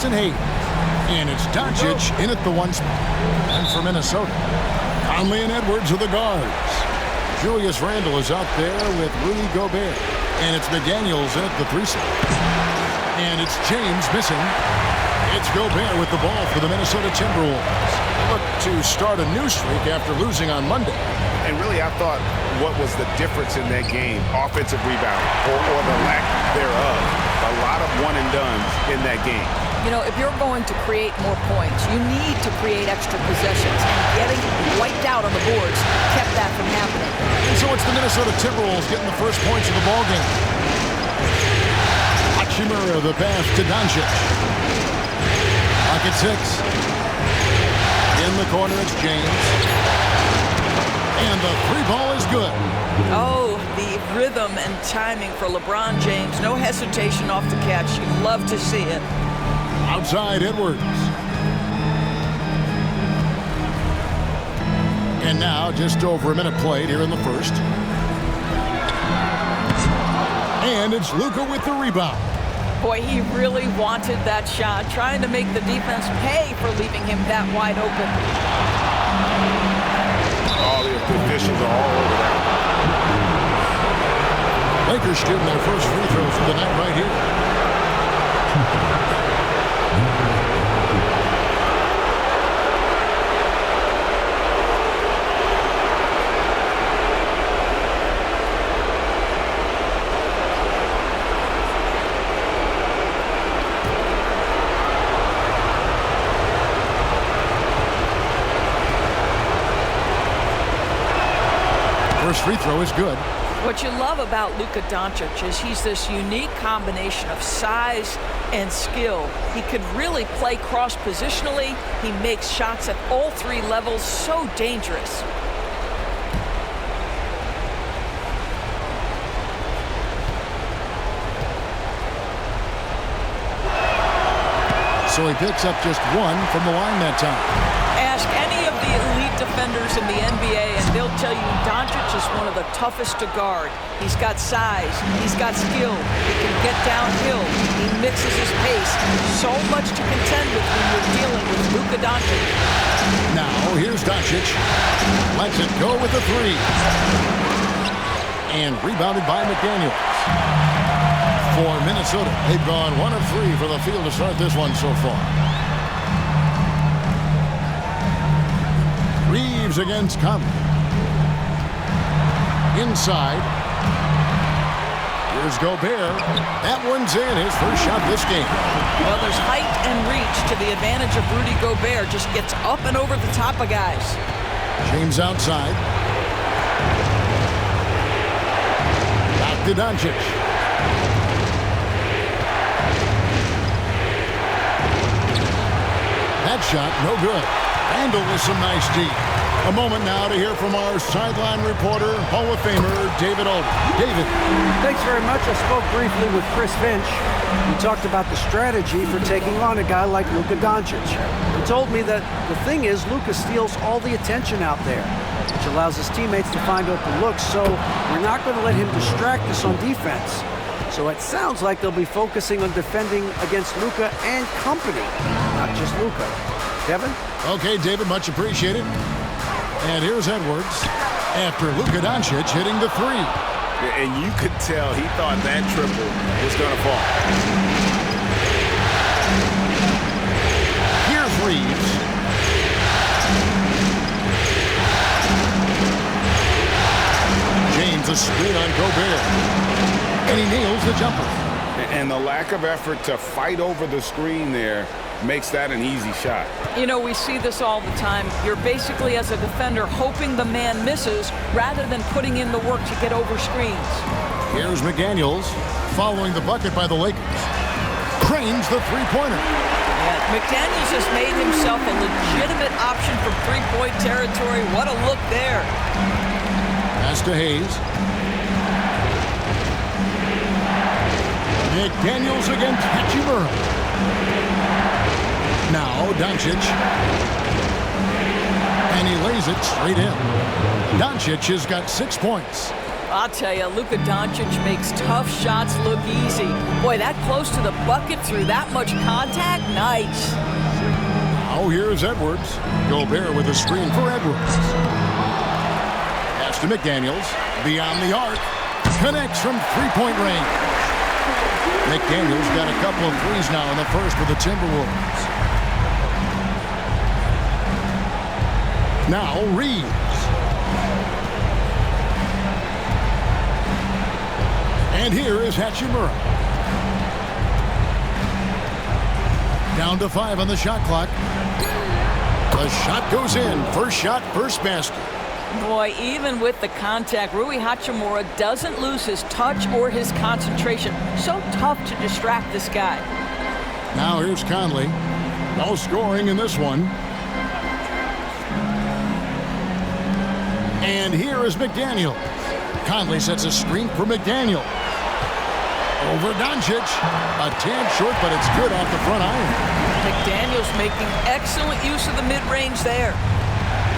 Jackson Hayes. And it's Doncic in at the one spot. And for Minnesota, Conley and Edwards are the guards. Julius Randle is out there with Rudy Gobert. And it's McDaniels in at the 3 spot. And it's James missing. It's Gobert with the ball for the Minnesota Timberwolves. Look to start a new streak after losing on Monday. And really, I thought what was the difference in that game? Offensive rebound or the lack thereof. A lot of one-and-dones in that game. You know, if you're going to create more points, you need to create extra possessions. And getting wiped out on the boards kept that from happening. And so it's the Minnesota Timberwolves getting the first points of the ballgame. Hachimura, the pass to Doncic. Pocket 6. In the corner, it's James. And the 3-ball is good. Oh, the rhythm and timing for LeBron James. No hesitation off the catch. You'd love to see it. Outside Edwards. And now just over a minute played here in the first. And it's Luka with the rebound. Boy, he really wanted that shot, trying to make the defense pay for leaving him that wide open. Oh, the officials are all over that. Lakers shooting their first free throws of the night right here. First free throw is good. What you love about Luka Doncic is he's this unique combination of size and skill. He could really play cross-positionally. He makes shots at all 3 levels, so dangerous. So he picks up just 1 from the line that time. Ask any of the elite defenders in the NBA, and they'll tell you Doncic is one of the toughest to guard. He's got size. He's got skill. He can get downhill. He mixes his pace. So much to contend with when you're dealing with Luka Doncic. Now, here's Doncic. Lets it go with the 3. And rebounded by McDaniels. For Minnesota, they've gone 1 of 3 for the field to start this one so far. Reeves against Conley. Inside. Here's Gobert. That one's in. His first shot this game. Well, there's height and reach to the advantage of Rudy Gobert. Just gets up and over the top of guys. James outside. Back to Doncic. That shot, no good. Randle with some nice deep. A moment now to hear from our sideline reporter, Hall of Famer David Aldridge. David. Thanks very much. I spoke briefly with Chris Finch. We talked about the strategy for taking on a guy like Luka Doncic. He told me that the thing is Luka steals all the attention out there, which allows his teammates to find open looks, so we're not going to let him distract us on defense. So it sounds like they'll be focusing on defending against Luka and company, not just Luka. Kevin? Okay, David, much appreciated. And here's Edwards after Luka Doncic hitting the 3. And you could tell he thought that triple was going to fall. Here's Reeves. James a screen on Gobert. And he nails the jumper. And the lack of effort to fight over the screen there makes that an easy shot. You know, we see this all the time. You're basically, as a defender, hoping the man misses rather than putting in the work to get over screens. Here's McDaniels following the bucket by the Lakers. Cranes the three-pointer. Yeah, McDaniels has made himself a legitimate option from three-point territory. What a look there. Pass to Hayes. McDaniels against Hachimura. Now Doncic. And he lays it straight in. Doncic has got 6 points. I'll tell you, Luka Doncic makes tough shots look easy. Boy, that close to the bucket through that much contact, nice. Now here's Edwards. Gobert with a screen for Edwards. Pass to McDaniels. Beyond the arc. Connects from three-point range. McDaniels got a couple of threes now in the first for the Timberwolves. Now Reeves. And here is Hachimura. Down to 5 on the shot clock. The shot goes in. First shot, first basket. Boy, even with the contact, Rui Hachimura doesn't lose his touch or his concentration. So tough to distract this guy. Now here's Conley. No scoring in this one. And here is McDaniel. Conley sets a screen for McDaniel. Over Doncic. A tad short, but it's good off the front iron. McDaniel's making excellent use of the mid-range there.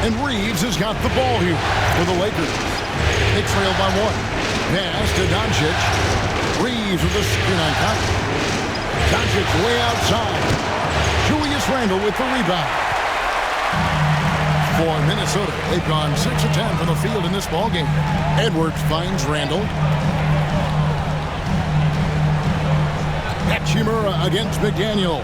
And Reeves has got the ball here for the Lakers. They trail by 1. Pass to Doncic. Reeves with a screen on Conley. Doncic way outside. Julius Randle with the rebound. For Minnesota, they've gone 6 of 10 from the field in this ballgame. Edwards finds Randle. Hachimura against McDaniel.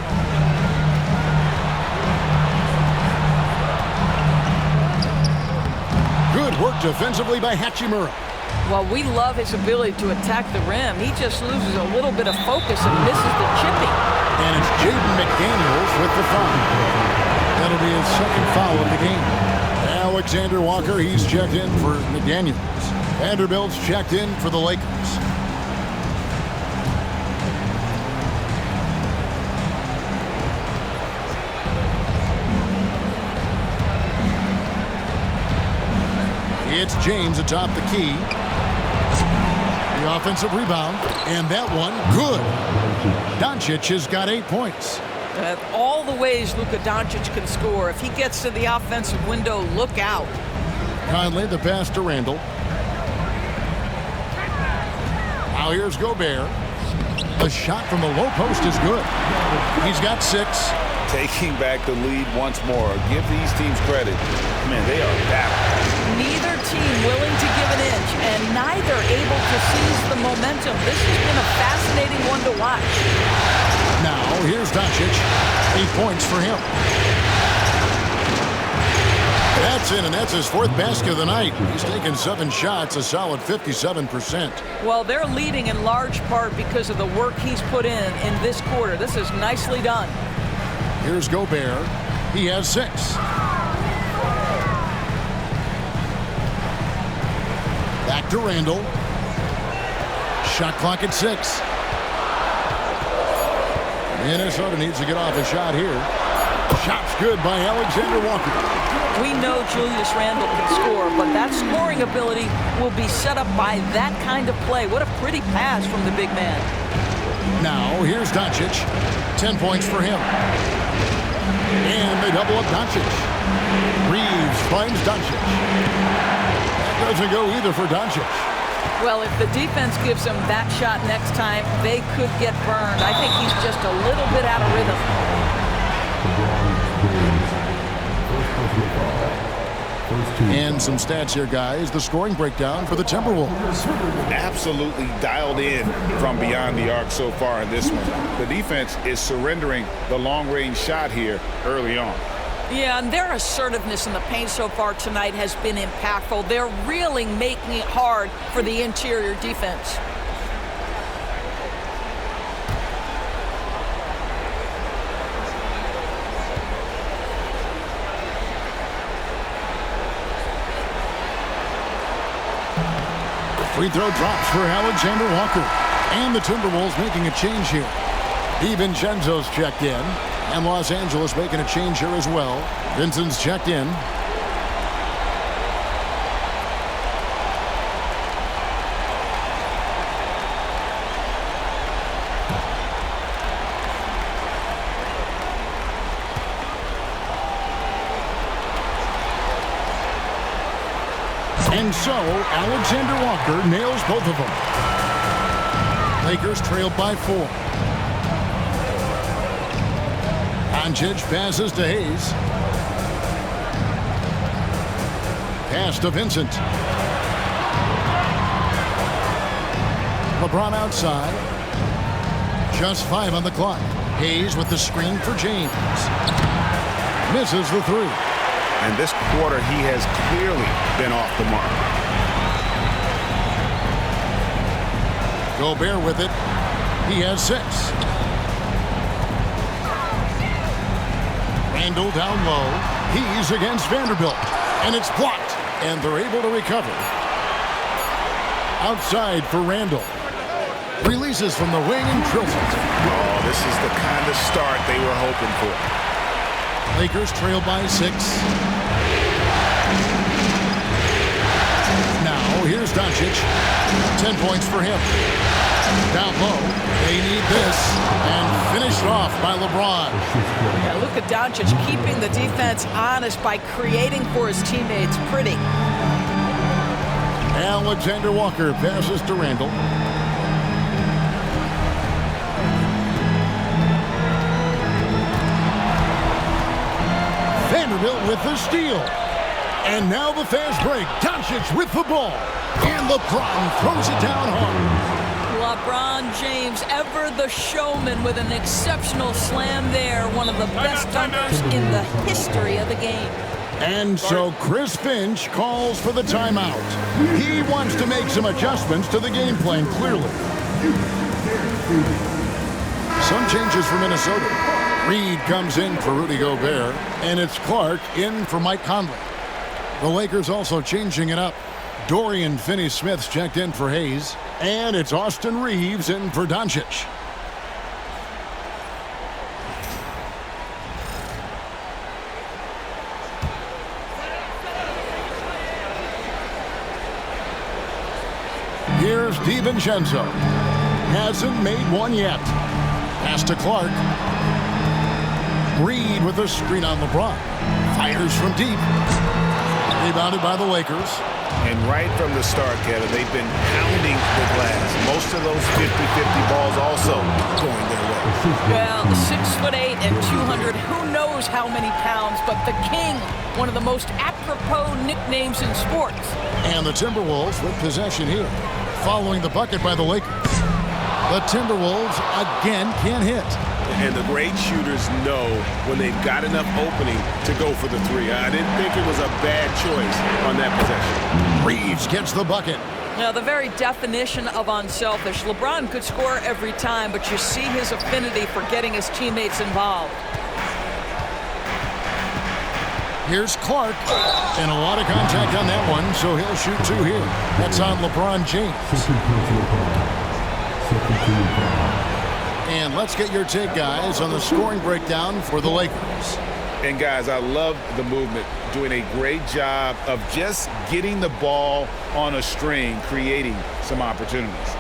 Good work defensively by Hachimura. Well, we love his ability to attack the rim. He just loses a little bit of focus and misses the chipping. And it's Jaden McDaniels with the foul. That'll be his second foul of the game. Alexander Walker, he's checked in for McDaniels. Vanderbilt's checked in for the Lakers. It's James atop the key. The offensive rebound. And that one, good. Doncic has got 8 points. All the ways Luka Doncic can score. If he gets to the offensive window, look out. Conley, the pass to Randle. Now here's Gobert. The shot from the low post is good. He's got 6. Taking back the lead once more. Give these teams credit. Man, they are battling. Neither team willing to give an inch, and neither able to seize the momentum. This has been a fascinating one to watch. Now, here's Doncic. 8 points for him. That's in, and that's his 4th basket of the night. He's taken 7 shots, a solid 57%. Well, they're leading in large part because of the work he's put in this quarter. This is nicely done. Here's Gobert. He has 6. Back to Randle. Shot clock at 6. Minnesota needs to get off a shot here. Shot's good by Alexander Walker. We know Julius Randle can score, but that scoring ability will be set up by that kind of play. What a pretty pass from the big man. Now, here's Doncic. 10 points for him. And they double up Doncic. Reeves finds Doncic. That doesn't go either for Doncic. Well, if the defense gives him that shot next time, they could get burned. I think he's just a little bit out of rhythm. And some stats here, guys. The scoring breakdown for the Timberwolves. Absolutely dialed in from beyond the arc so far in this one. The defense is surrendering the long-range shot here early on. Yeah, and their assertiveness in the paint so far tonight has been impactful. They're really making it hard for the interior defense. Free throw drops for Alexander Walker. And the Timberwolves making a change here. DiVincenzo's checked in. And Los Angeles making a change here as well. Vincent's checked in. And And so, Alexander Walker nails both of them. Lakers trail by 4. Doncic passes to Hayes. Pass to Vincent. LeBron outside. Just 5 on the clock. Hayes with the screen for James. Misses the 3. And this quarter, he has clearly been off the mark. Gobert with it. He has 6. Randle down low. He's against Vanderbilt. And it's blocked. And they're able to recover. Outside for Randle. Releases from the wing and drills it. Oh, this is the kind of start they were hoping for. Lakers trail by 6. Now, here's Doncic. 10 points for him. Down low. They need this. And finished off by LeBron. Yeah, look at Doncic keeping the defense honest by creating for his teammates. Pretty. Alexander Walker passes to Randle. Vanderbilt with the steal. And now the fast break. Doncic with the ball. And LeBron throws it down hard. LeBron James, ever the showman, with an exceptional slam there. One of the best dunkers in the history of the game. And so Chris Finch calls for the timeout. He wants to make some adjustments to the game plan, clearly. Some changes for Minnesota. Reed comes in for Rudy Gobert, and it's Clark in for Mike Conley. The Lakers also changing it up. Dorian Finney-Smith's checked in for Hayes, and it's Austin Reeves in for Doncic. Here's DiVincenzo. Hasn't made one yet. Pass to Clark. Reed with a screen on LeBron. Fires from deep. Rebounded by the Lakers. And right from the start, Kevin, they've been pounding the glass. Most of those 50-50 balls also going their way. Well, 6'8" and 200, who knows how many pounds, but the King, one of the most apropos nicknames in sports. And the Timberwolves with possession here, following the bucket by the Lakers. The Timberwolves again can't hit. And the great shooters know when they've got enough opening to go for the 3. I didn't think it was a bad choice on that possession. Reeves gets the bucket. Now, the very definition of unselfish. LeBron could score every time, but you see his affinity for getting his teammates involved. Here's Clark. And a lot of contact on that one, so he'll shoot 2 here. That's on LeBron James. And let's get your take, guys, on the scoring breakdown for the Lakers. And, guys, I love the movement, doing a great job of just getting the ball on a string, creating some opportunities.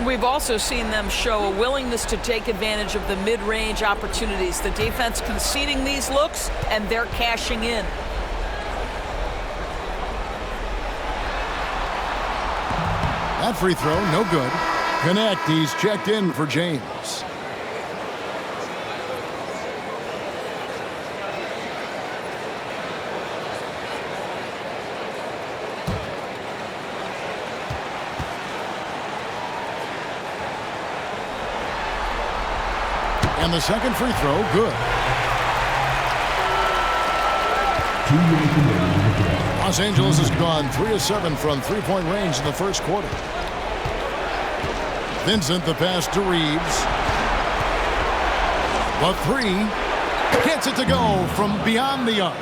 We've also seen them show a willingness to take advantage of the mid-range opportunities. The defense conceding these looks, and they're cashing in. That free throw, no good. Connect, he's checked in for James. And the second free throw, good. Los Angeles has gone 3 of 7 from three-point range in the first quarter. Vincent, the pass to Reeves. The 3 gets it to go from beyond the arc.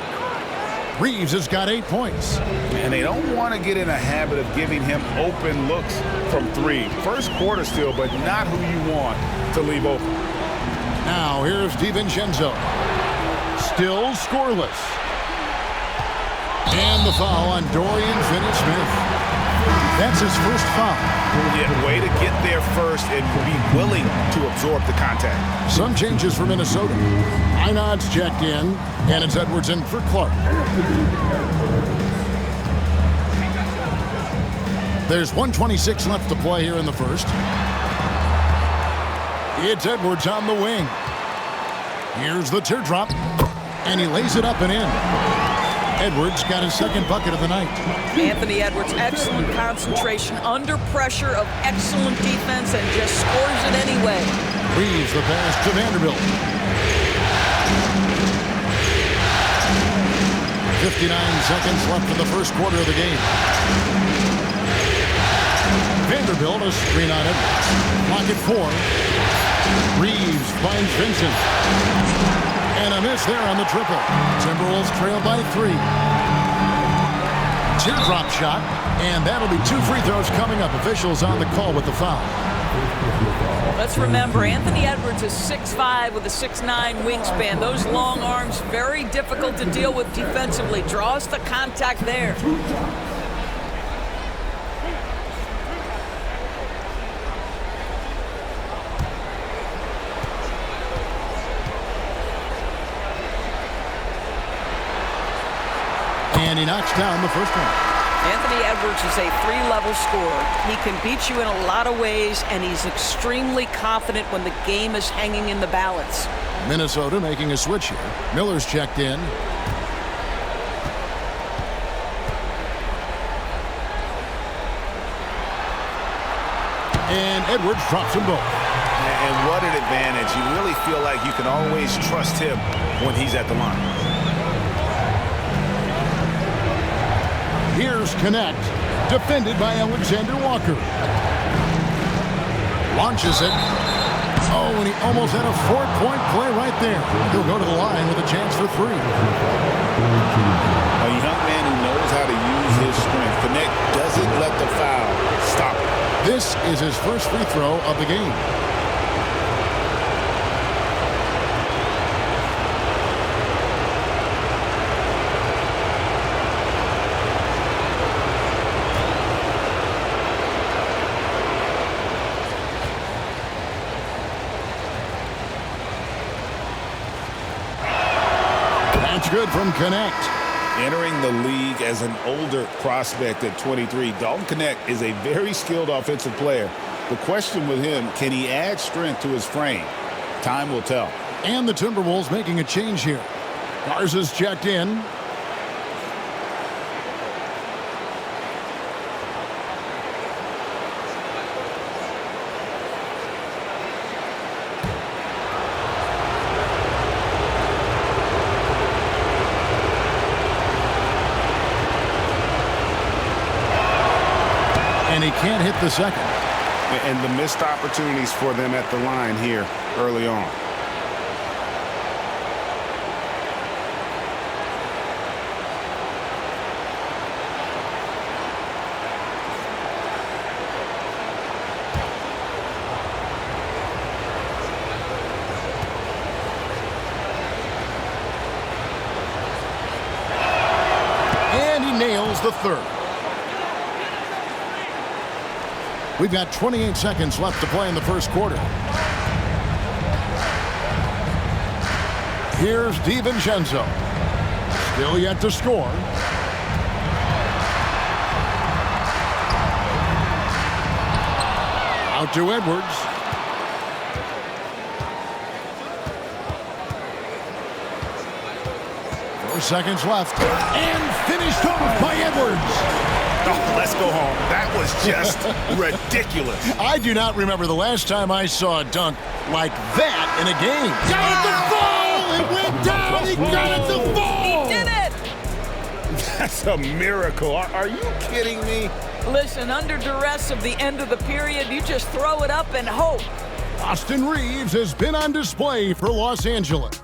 Reeves has got 8 points. And they don't want to get in a habit of giving him open looks from 3. First quarter still, but not who you want to leave open. Now here's DiVincenzo. Still scoreless. And the foul on Dorian Finney-Smith. That's his first foul. Yeah, way to get there first and be willing to absorb the contact. Some changes for Minnesota. Einad's checked in, and it's Edwards in for Clark. There's 1:26 left to play here in the first. It's Edwards on the wing. Here's the teardrop, and he lays it up and in. Edwards got his second bucket of the night. Anthony Edwards, excellent concentration under pressure of excellent defense and just scores it anyway. Reeves the pass to Vanderbilt. 59 seconds left in the first quarter of the game. Vanderbilt, a screen on Edwards. Clock at 4. Reeves finds Vincent. And a miss there on the triple. Timberwolves trail by 3. Teardrop shot, and that'll be 2 free throws coming up. Officials on the call with the foul. Let's remember, Anthony Edwards is 6'5" with a 6'9" wingspan. Those long arms, very difficult to deal with defensively. Draws the contact there. And he knocks down the first one. Anthony Edwards is a 3-level scorer. He can beat you in a lot of ways, and he's extremely confident when the game is hanging in the balance. Minnesota making a switch here. Miller's checked in. And Edwards drops them both. And what an advantage. You really feel like you can always trust him when he's at the line. Here's Connect, defended by Alexander Walker. Launches it. Oh, and he almost had a 4-point play right there. He'll go to the line with a chance for 3. A young man who knows how to use his strength. Connect doesn't let the foul stop him. This is his first free throw of the game. That's good from Connect. Entering the league as an older prospect at 23, Dalton Connect is a very skilled offensive player. The question with him, can he add strength to his frame? Time will tell. And the Timberwolves making a change here. Garza's checked in. And he can't hit the second. And the missed opportunities for them at the line here early on. And he nails the third. We've got 28 seconds left to play in the first quarter. Here's DiVincenzo. Still yet to score. Out to Edwards. Four seconds left. And finished off by Edwards. Oh, let's go home. That was just ridiculous. I do not remember the last time I saw a dunk like that in a game. Got it to fall! It went down! He got it to fall! He did it! That's a miracle. Are you kidding me? Listen, under duress of the end of the period, you just throw it up and hope. Austin Reeves has been on display for Los Angeles.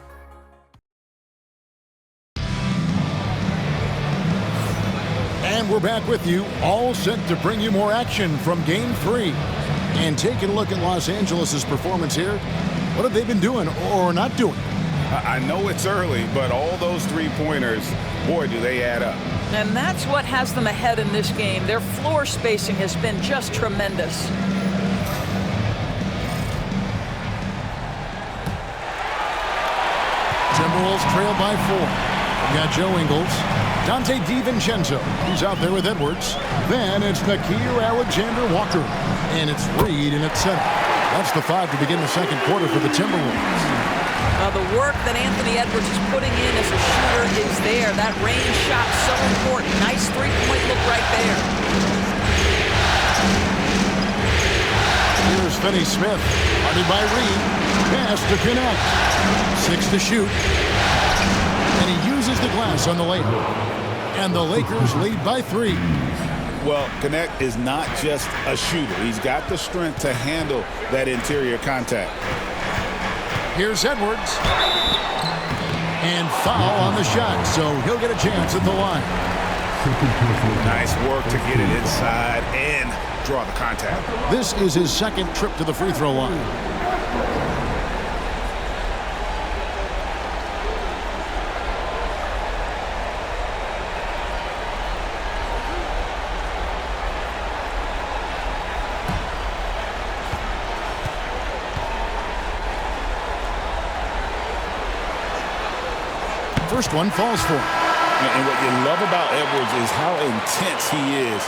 And we're back with you, all set to bring you more action from Game 3. And taking a look at Los Angeles' performance here, what have they been doing or not doing? I know it's early, but all those three-pointers, boy, do they add up. And that's what has them ahead in this game. Their floor spacing has been just tremendous. Timberwolves trail by 4. We've got Joe Ingles. Dante DiVincenzo. He's out there with Edwards. Then it's Nickeil Alexander-Walker. And it's Reed in at center. That's the 5 to begin the second quarter for the Timberwolves. The work that Anthony Edwards is putting in as a shooter is there. That range shot so important. Nice three-point look right there. Here's Finney-Smith. Guarded by Reed. Pass to connect. 6 to shoot. And he uses the glass on the layup. And the Lakers lead by 3. Well, Connect is not just a shooter. He's got the strength to handle that interior contact. Here's Edwards. And foul on the shot, so he'll get a chance at the line. Nice work to get it inside and draw the contact. This is his second trip to the free throw line. First one falls for him. And what you love about Edwards is how intense he is.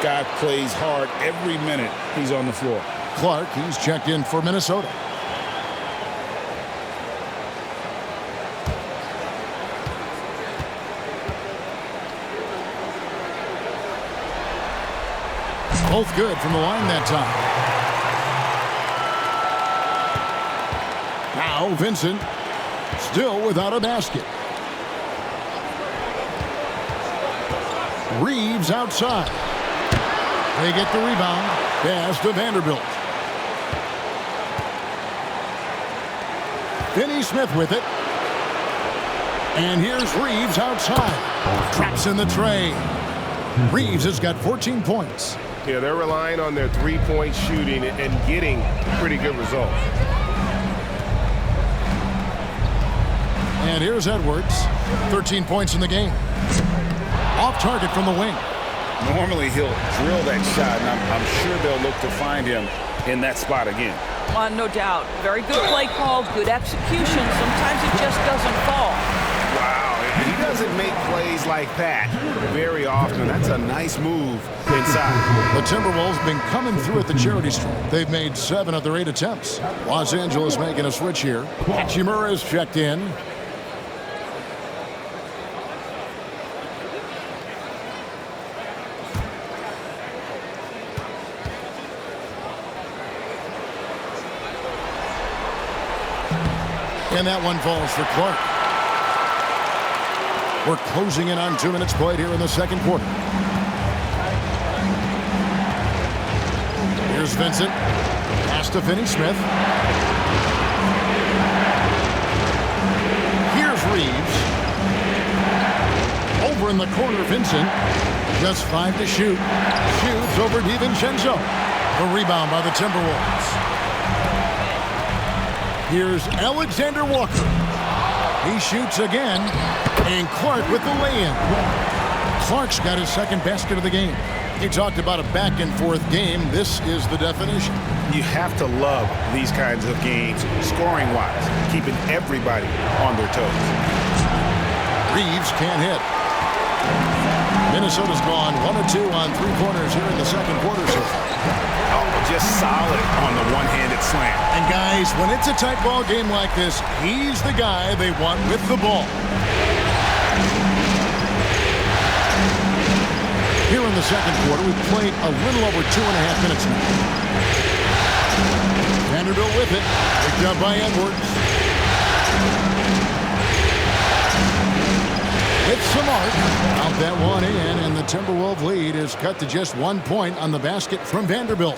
Guy plays hard every minute he's on the floor. Clark, he's checked in for Minnesota. Both good from the line that time. Now Vincent, still without a basket. Reeves outside. They get the rebound. Pass to Vanderbilt. Finney-Smith with it. And here's Reeves outside. Traps in the tray. Reeves has got 14 points. Yeah, they're relying on their three-point shooting and getting pretty good results. And here's Edwards. 13 points in the game. Off target from the wing. Normally he'll drill that shot, and I'm sure they'll look to find him in that spot again. No doubt. Very good play call, good execution. Sometimes it just doesn't fall. Wow, he doesn't make plays like that very often. That's a nice move inside. The Timberwolves have been coming through at the charity stripe. They've made 7 of their 8 attempts. Los Angeles making a switch here. Hachimura is checked in. And that one falls for Clark. We're closing in on 2 minutes played here in the second quarter. Here's Vincent. Pass to Finney-Smith. Here's Reeves. Over in the corner, Vincent. Just 5 to shoot. Shoots over DiVincenzo. The rebound by the Timberwolves. Here's Alexander Walker. He shoots again. And Clark with the lay-in. Clark's got his second basket of the game. He talked about a back-and-forth game. This is the definition. You have to love these kinds of games, scoring-wise, keeping everybody on their toes. Reeves can't hit. Minnesota's gone 1 of 2 on 3 corners here in the second quarter so far. Just solid on the one-handed slam. And guys, when it's a tight ball game like this, he's the guy they want with the ball. Here in the second quarter, we've played a little over 2.5 minutes now. Vanderbilt with it. Picked up by Edwards. It's Samart. Out that one in, and the Timberwolves lead is cut to just 1 point on the basket from Vanderbilt.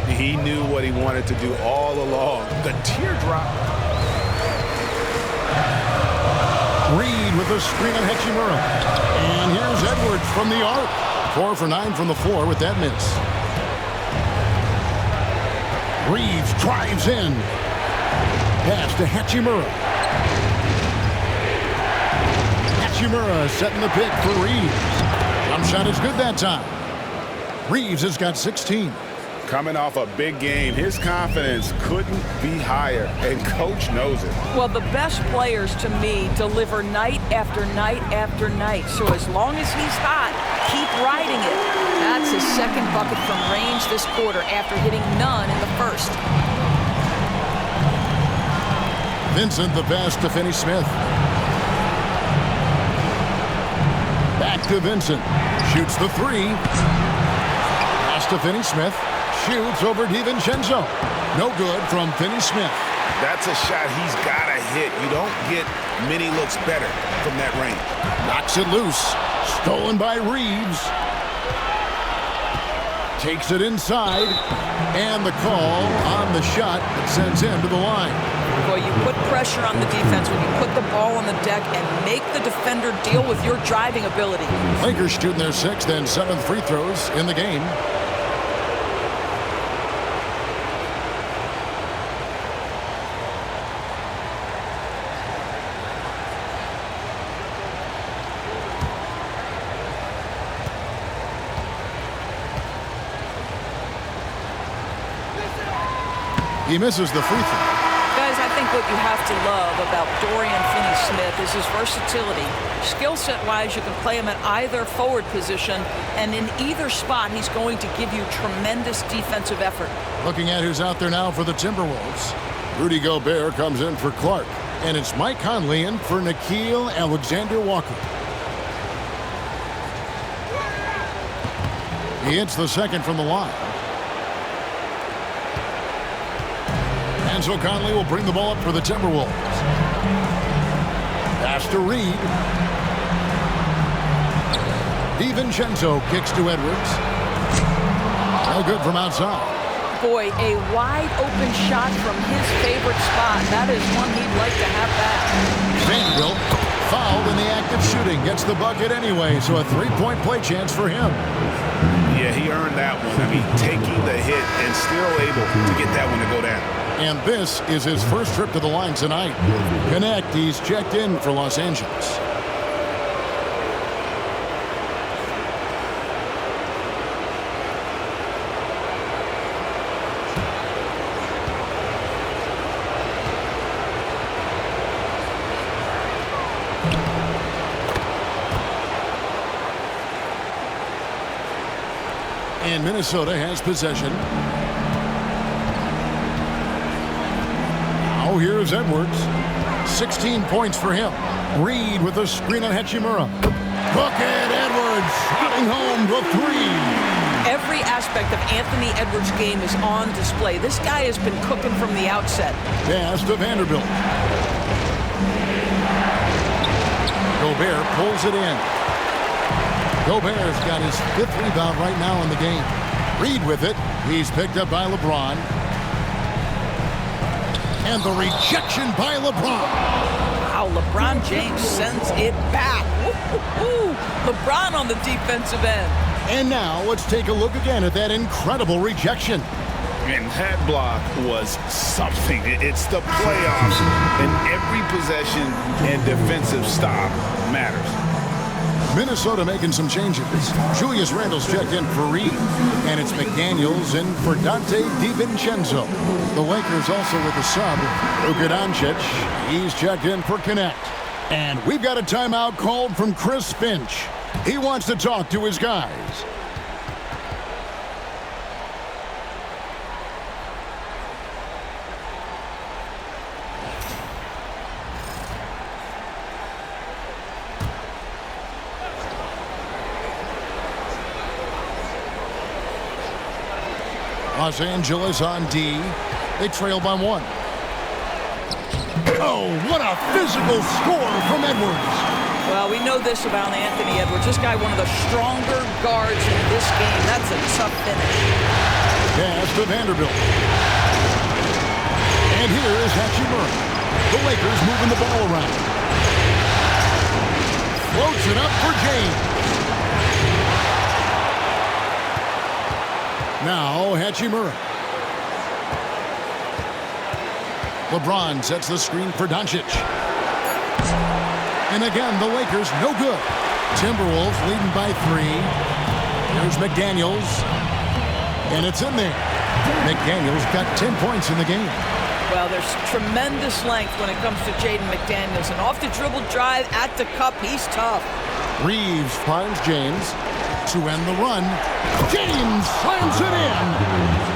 He knew what he wanted to do all along. The teardrop. Reed with a screen on Hachimura. And here's Edwards from the arc. 4 for 9 from the floor with that miss. Reeves drives in. Pass to Hachimura. Hachimura setting the pick for Reeves. Jump shot is good that time. Reeves has got 16. Coming off a big game, his confidence couldn't be higher, and coach knows it. Well, the best players, to me, deliver night after night after night. So as long as he's hot, keep riding it. That's his second bucket from range this quarter after hitting none in the first. Vincent the pass to Finney-Smith. Back to Vincent. Shoots the three. Pass to Finney-Smith. Shoots over DiVincenzo. No good from Finney-Smith. That's a shot he's got to hit. You don't get many looks better from that range. Knocks it loose. Stolen by Reeves. Takes it inside. And the call on the shot that sends him to the line. Boy, you put pressure on the defense when you put the ball on the deck and make the defender deal with your driving ability. Lakers shooting their 6th and 7th free throws in the game. He misses the free throw. Guys, I think what you have to love about Dorian Finney-Smith is his versatility. Skill set-wise, you can play him at either forward position, and in either spot, he's going to give you tremendous defensive effort. Looking at who's out there now for the Timberwolves. Rudy Gobert comes in for Clark, and it's Mike Conley in for Nickeil Alexander-Walker. He hits the second from the line. And so Conley will bring the ball up for the Timberwolves. Pass to Reed. DiVincenzo kicks to Edwards. No good from outside. Boy, a wide open shot from his favorite spot. That is one he'd like to have back. Vanderbilt fouled in the act of shooting. Gets the bucket anyway, so a three-point play chance for him. Yeah, he earned that one. I mean, taking the hit and still able to get that one to go down. And this is his first trip to the line tonight. Connect, he's checked in for Los Angeles. And Minnesota has possession. Now here's Edwards. 16 points for him. Reed with a screen on Hachimura. Bucket, Edwards shooting home the three. Every aspect of Anthony Edwards' game is on display. This guy has been cooking from the outset. Pass to Vanderbilt. Gobert pulls it in. Gobert's got his 5th rebound right now in the game. Reed with it. He's picked up by LeBron. And the rejection by LeBron. Wow, LeBron James sends it back. Woo-hoo-hoo. LeBron on the defensive end. And now let's take a look again at that incredible rejection. And that block was something. It's the playoffs, and every possession and defensive stop matters. Minnesota making some changes. Julius Randle's checked in for Reed. And it's McDaniels in for Dante DiVincenzo. The Lakers also with a sub. Luka Doncic. He's checked in for Connect. And we've got a timeout called from Chris Finch. He wants to talk to his guys. Los Angeles on D. They trail by 1. Oh, what a physical score from Edwards. Well, we know this about Anthony Edwards. This guy, one of the stronger guards in this game. That's a tough finish. Pass to Vanderbilt. And here is Hachimura. The Lakers moving the ball around. Floats it up for James. Now Hachimura. LeBron sets the screen for Doncic. And again, the Lakers no good. Timberwolves leading by 3. There's McDaniels. And it's in there. McDaniels got 10 points in the game. Well, there's tremendous length when it comes to Jaden McDaniels. And off the dribble drive at the cup, he's tough. Reeves finds James to end the run. James slams it in.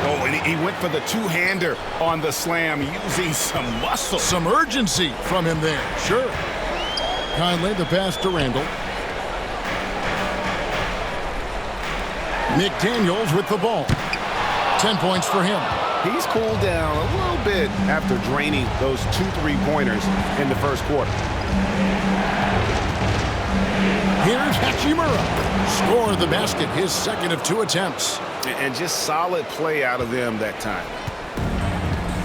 Oh, and he went for the two-hander on the slam, using some muscle. Some urgency from him there. Sure. Conley, the pass to Randall. McDaniels with the ball. 10 points for him. He's cooled down a little bit after draining those 2 3-pointers in the first quarter. Here's Hachimura. Scored the basket, his second of 2 attempts. And just solid play out of them that time.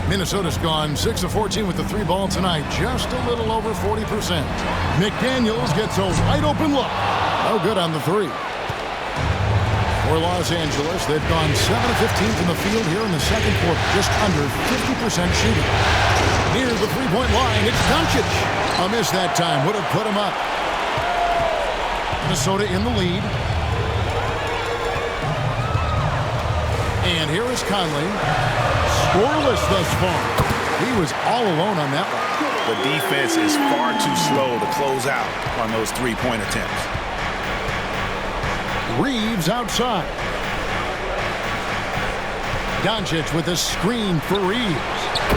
Minnesota's gone 6 of 14 with the 3 ball tonight, just a little over 40%. McDaniels gets a wide open look. No good on the 3. For Los Angeles, they've gone 7 of 15 from the field here in the second quarter, just under 50% shooting. Near the 3-point line, it's Doncic. A miss that time would have put him up. Minnesota in the lead. And here is Conley. Scoreless thus far. He was all alone on that one. The defense is far too slow to close out on those 3-point attempts. Reeves outside. Doncic with a screen for Reeves.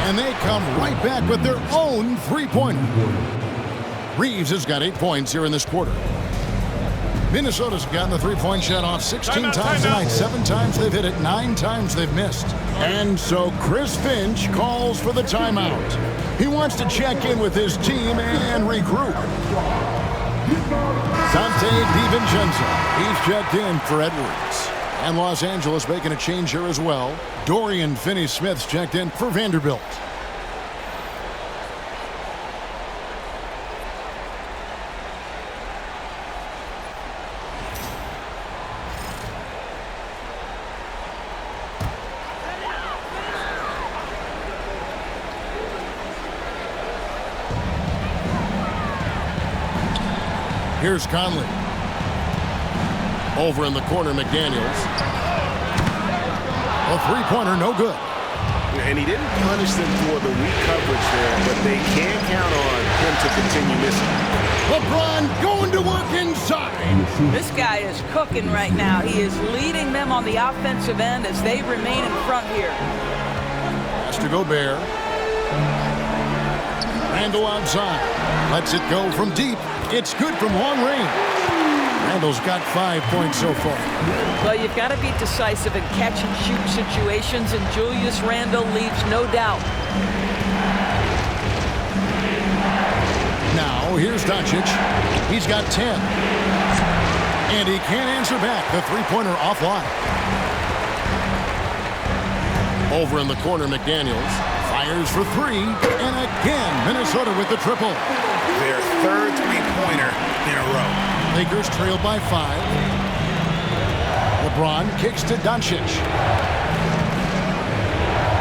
And they come right back with their own 3-pointer. Reeves has got 8 points here in this quarter. Minnesota's gotten the 3-point shot off 16 times tonight. 7 times they've hit it, 9 times they've missed. And so Chris Finch calls for the timeout. He wants to check in with his team and regroup. Dante DiVincenzo, he's checked in for Edwards. And Los Angeles making a change here as well. Dorian Finney-Smith's checked in for Vanderbilt. Here's Conley. Over in the corner, McDaniels. A 3-pointer, no good. And he didn't punish them for the weak coverage there, but they can count on him to continue missing. LeBron going to work inside. This guy is cooking right now. He is leading them on the offensive end as they remain in front here. Has to Gobert. Randall outside. Lets it go from deep. It's good from long range. Randall's got 5 points so far. Well, you've got to be decisive in catch-and-shoot situations, and Julius Randle leaves no doubt. Now, here's Doncic. He's got 10. And he can't answer back. The 3-pointer offline. Over in the corner, McDaniels fires for 3. And again, Minnesota with the triple. Their third 3-pointer in a row. Lakers trail by 5. LeBron kicks to Doncic.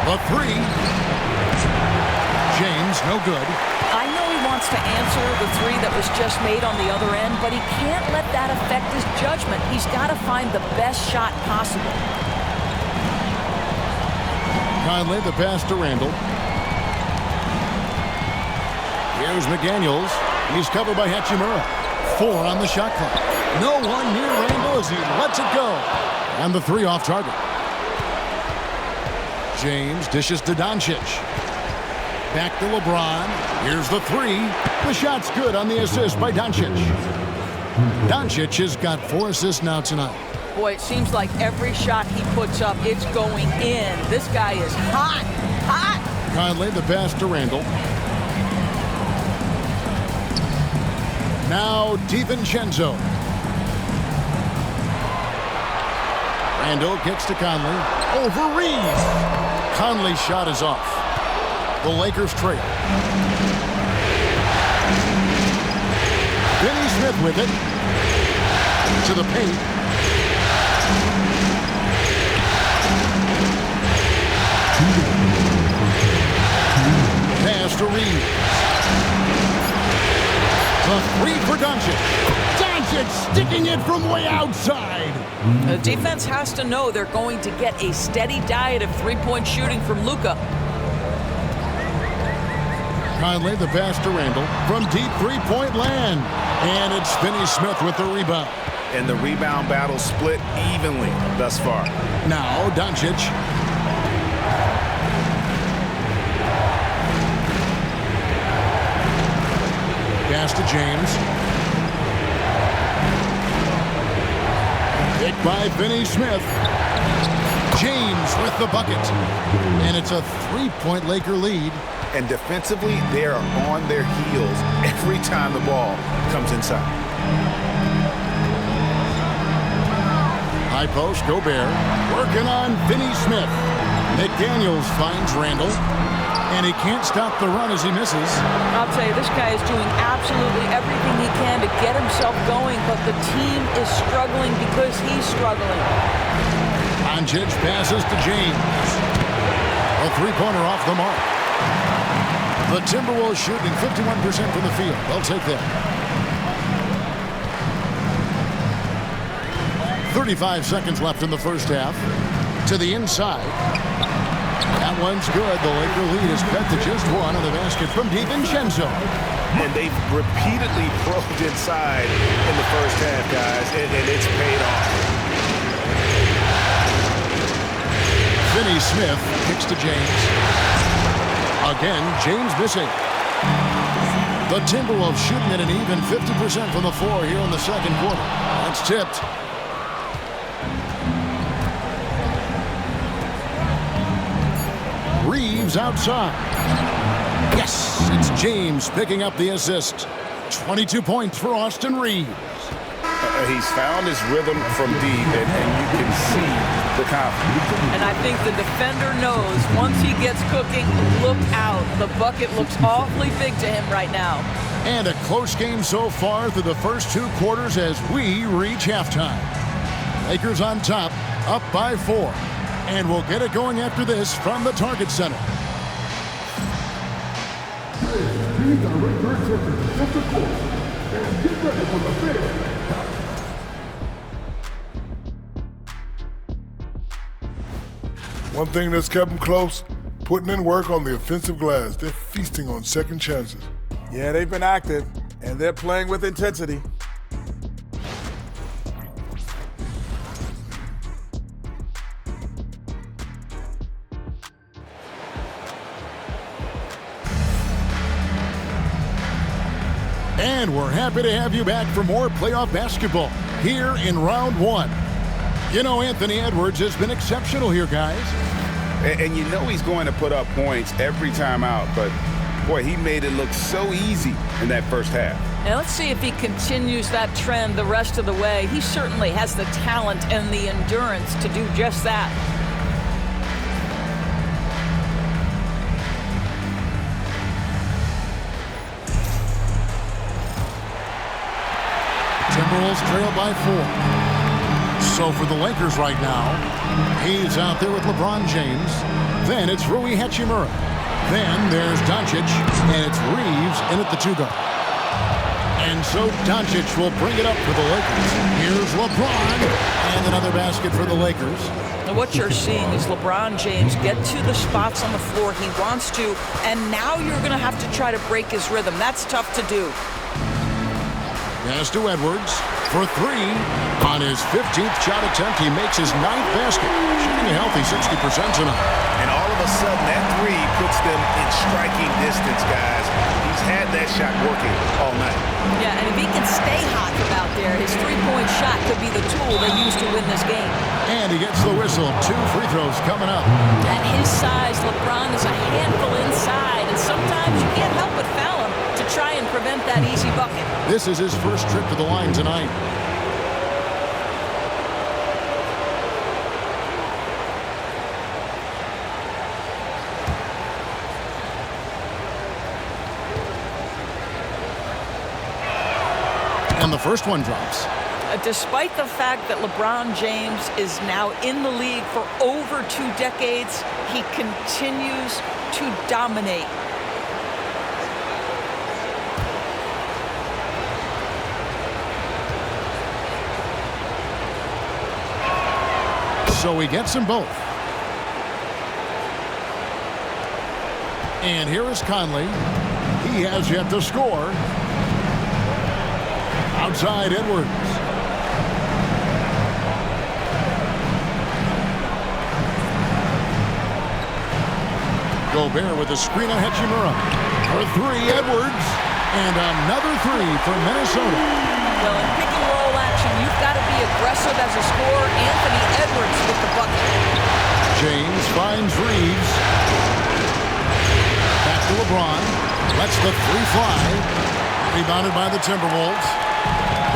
The 3. James, no good. I know he wants to answer the 3 that was just made on the other end, but he can't let that affect his judgment. He's got to find the best shot possible. Conley, the pass to Randall. Here's McDaniels. He's covered by Hachimura. 4 on the shot clock. No one near Randall as he lets it go. And the 3 off target. James dishes to Doncic. Back to LeBron. Here's the 3. The shot's good on the assist by Doncic. Doncic has got 4 assists now tonight. Boy, it seems like every shot he puts up, it's going in. This guy is hot, hot. Conley, the pass to Randall. Now DiVincenzo. Randall kicks to Conley. Over Reeves. Conley's shot is off. The Lakers trail. Finney-Smith with it. To the paint. Pass to Reeves. The 3 for Doncic. Doncic Doncic sticking it from way outside. The defense has to know they're going to get a steady diet of three-point shooting from Luka. Conley, the pass to Randle from deep three-point land. And it's Finney-Smith with the rebound. And the rebound battle split evenly thus far. Now Doncic. Pass to James. Picked by Finney-Smith. James with the bucket. And it's a three-point Laker lead. And defensively, they are on their heels every time the ball comes inside. High post, Gobert. Working on Finney-Smith. McDaniels finds Randle. And he can't stop the run as he misses. I'll tell you, this guy is doing absolutely everything he can to get himself going, but the team is struggling because he's struggling. Doncic passes to James. A three-pointer off the mark. The Timberwolves shooting 51% from the field. They'll take that. 35 seconds left in the first half. To the inside. That one's good. The Laker lead is cut to just one on the basket from DiVincenzo. And they've repeatedly probed inside in the first half, guys, and it's paid off. Finney-Smith kicks to James. Again, James missing. The Timberwolves shooting at an even 50% from the floor here in the second quarter. That's tipped. Reeves outside. Yes, it's James picking up the assist. 22 points for Austin Reeves. He's found his rhythm from deep, and you can see the confidence. And I think the defender knows once he gets cooking, look out. The bucket looks awfully big to him right now. And a close game so far through the first two quarters as we reach halftime. Lakers on top, up by 4. And we'll get it going after this from the Target Center. One thing that's kept them close, putting in work on the offensive glass. They're feasting on second chances. Yeah, they've been active, and they're playing with intensity. And we're happy to have you back for more playoff basketball here in round 1. You know, Anthony Edwards has been exceptional here, guys. And you know he's going to put up points every time out, but boy, he made it look so easy in that first half. Now let's see if he continues that trend the rest of the way. He certainly has the talent and the endurance to do just that. Timberwolves trail by 4. So for the Lakers right now, he's out there with LeBron James. Then it's Rui Hachimura. Then there's Doncic, and it's Reeves in at the 2-guard. And so Doncic will bring it up for the Lakers. Here's LeBron, and another basket for the Lakers. Now what you're seeing is LeBron James get to the spots on the floor he wants to, and now you're going to have to try to break his rhythm. That's tough to do. Pass to Edwards for 3. On his 15th shot attempt, he makes his 9th basket. Shooting a healthy 60% tonight. And all of a sudden, that 3 puts them in striking distance, guys. He's had that shot working all night. Yeah, and if he can stay hot from out there, his three-point shot could be the tool they use to win this game. And he gets the whistle. 2 free throws coming up. At his size, LeBron is a handful inside, and sometimes you can't help but foul him to try and prevent that easy bucket. This is his first trip to the line tonight. And the first one drops. Despite the fact that LeBron James is now in the league for over 2 decades, he continues to dominate. So he gets them both. And here is Conley. He has yet to score. Outside Edwards. Gobert with a screen on Hachimura. For three, Edwards. And another three for Minnesota. Well, in pick and roll action, you've got to be aggressive as a scorer. Anthony Edwards with the bucket. James finds Reeves. Back to LeBron. Lets the three fly. Rebounded by the Timberwolves.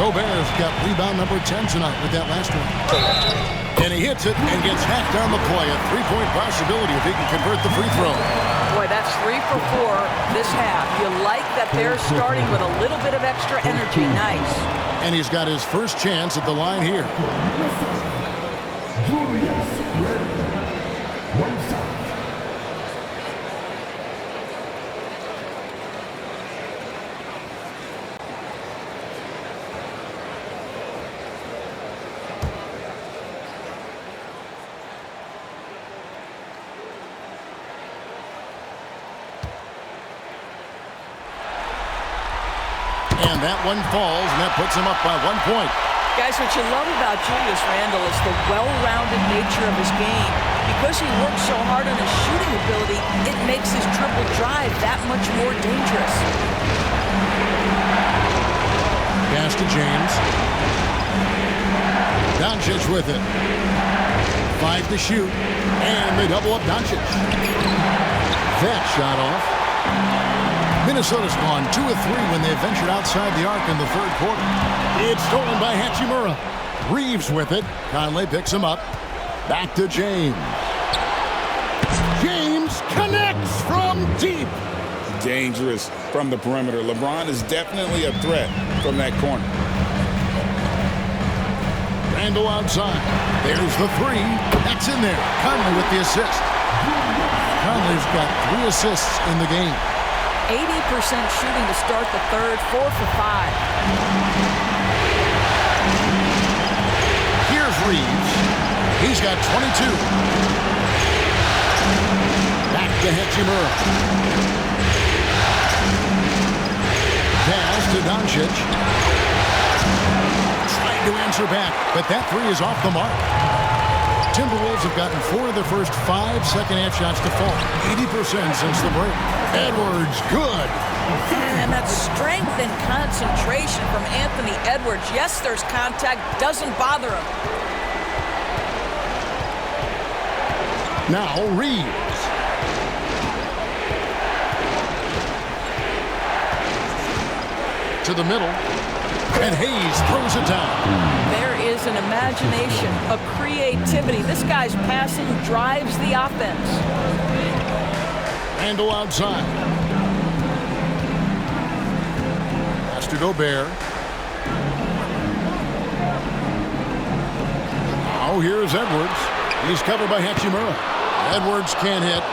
Gobert's got rebound number 10 tonight with that last one. And he hits it and gets hacked down the play. A three-point possibility if he can convert the free throw. Boy, that's 3 for 4 this half. You like that they're starting with a little bit of extra energy. Nice. And he's got his first chance at the line here. And that one falls, and that puts him up by 1 point. Guys, what you love about Julius Randle is the well-rounded nature of his game. Because he works so hard on his shooting ability, it makes his dribble drive that much more dangerous. Pass to James. Doncic with it. 5 to shoot. And they double up Doncic. That shot off. Minnesota's gone 2 of 3 when they ventured outside the arc in the third quarter. It's stolen by Hachimura. Reeves with it. Conley picks him up. Back to James. James connects from deep. Dangerous from the perimeter. LeBron is definitely a threat from that corner. Randle outside. There's the three. That's in there. Conley with the assist. Conley's got 3 assists in the game. 80% shooting to start the third, 4 for 5. Here's Reeves. He's got 22. Back to Hachimura. Pass to Doncic. Trying to answer back, but that three is off the mark. Timberwolves have gotten 4 of their first 5 second-half shots to fall. 80% since the break. Edwards, good. And that strength and concentration from Anthony Edwards. Yes, there's contact. Doesn't bother him. Now Reeves. To the middle. And Hayes throws it down. There is an imagination, a creativity. This guy's passing drives the offense. Randle outside. Pass to Gobert. Now here's Edwards. He's covered by Hachimura. Edwards can't hit.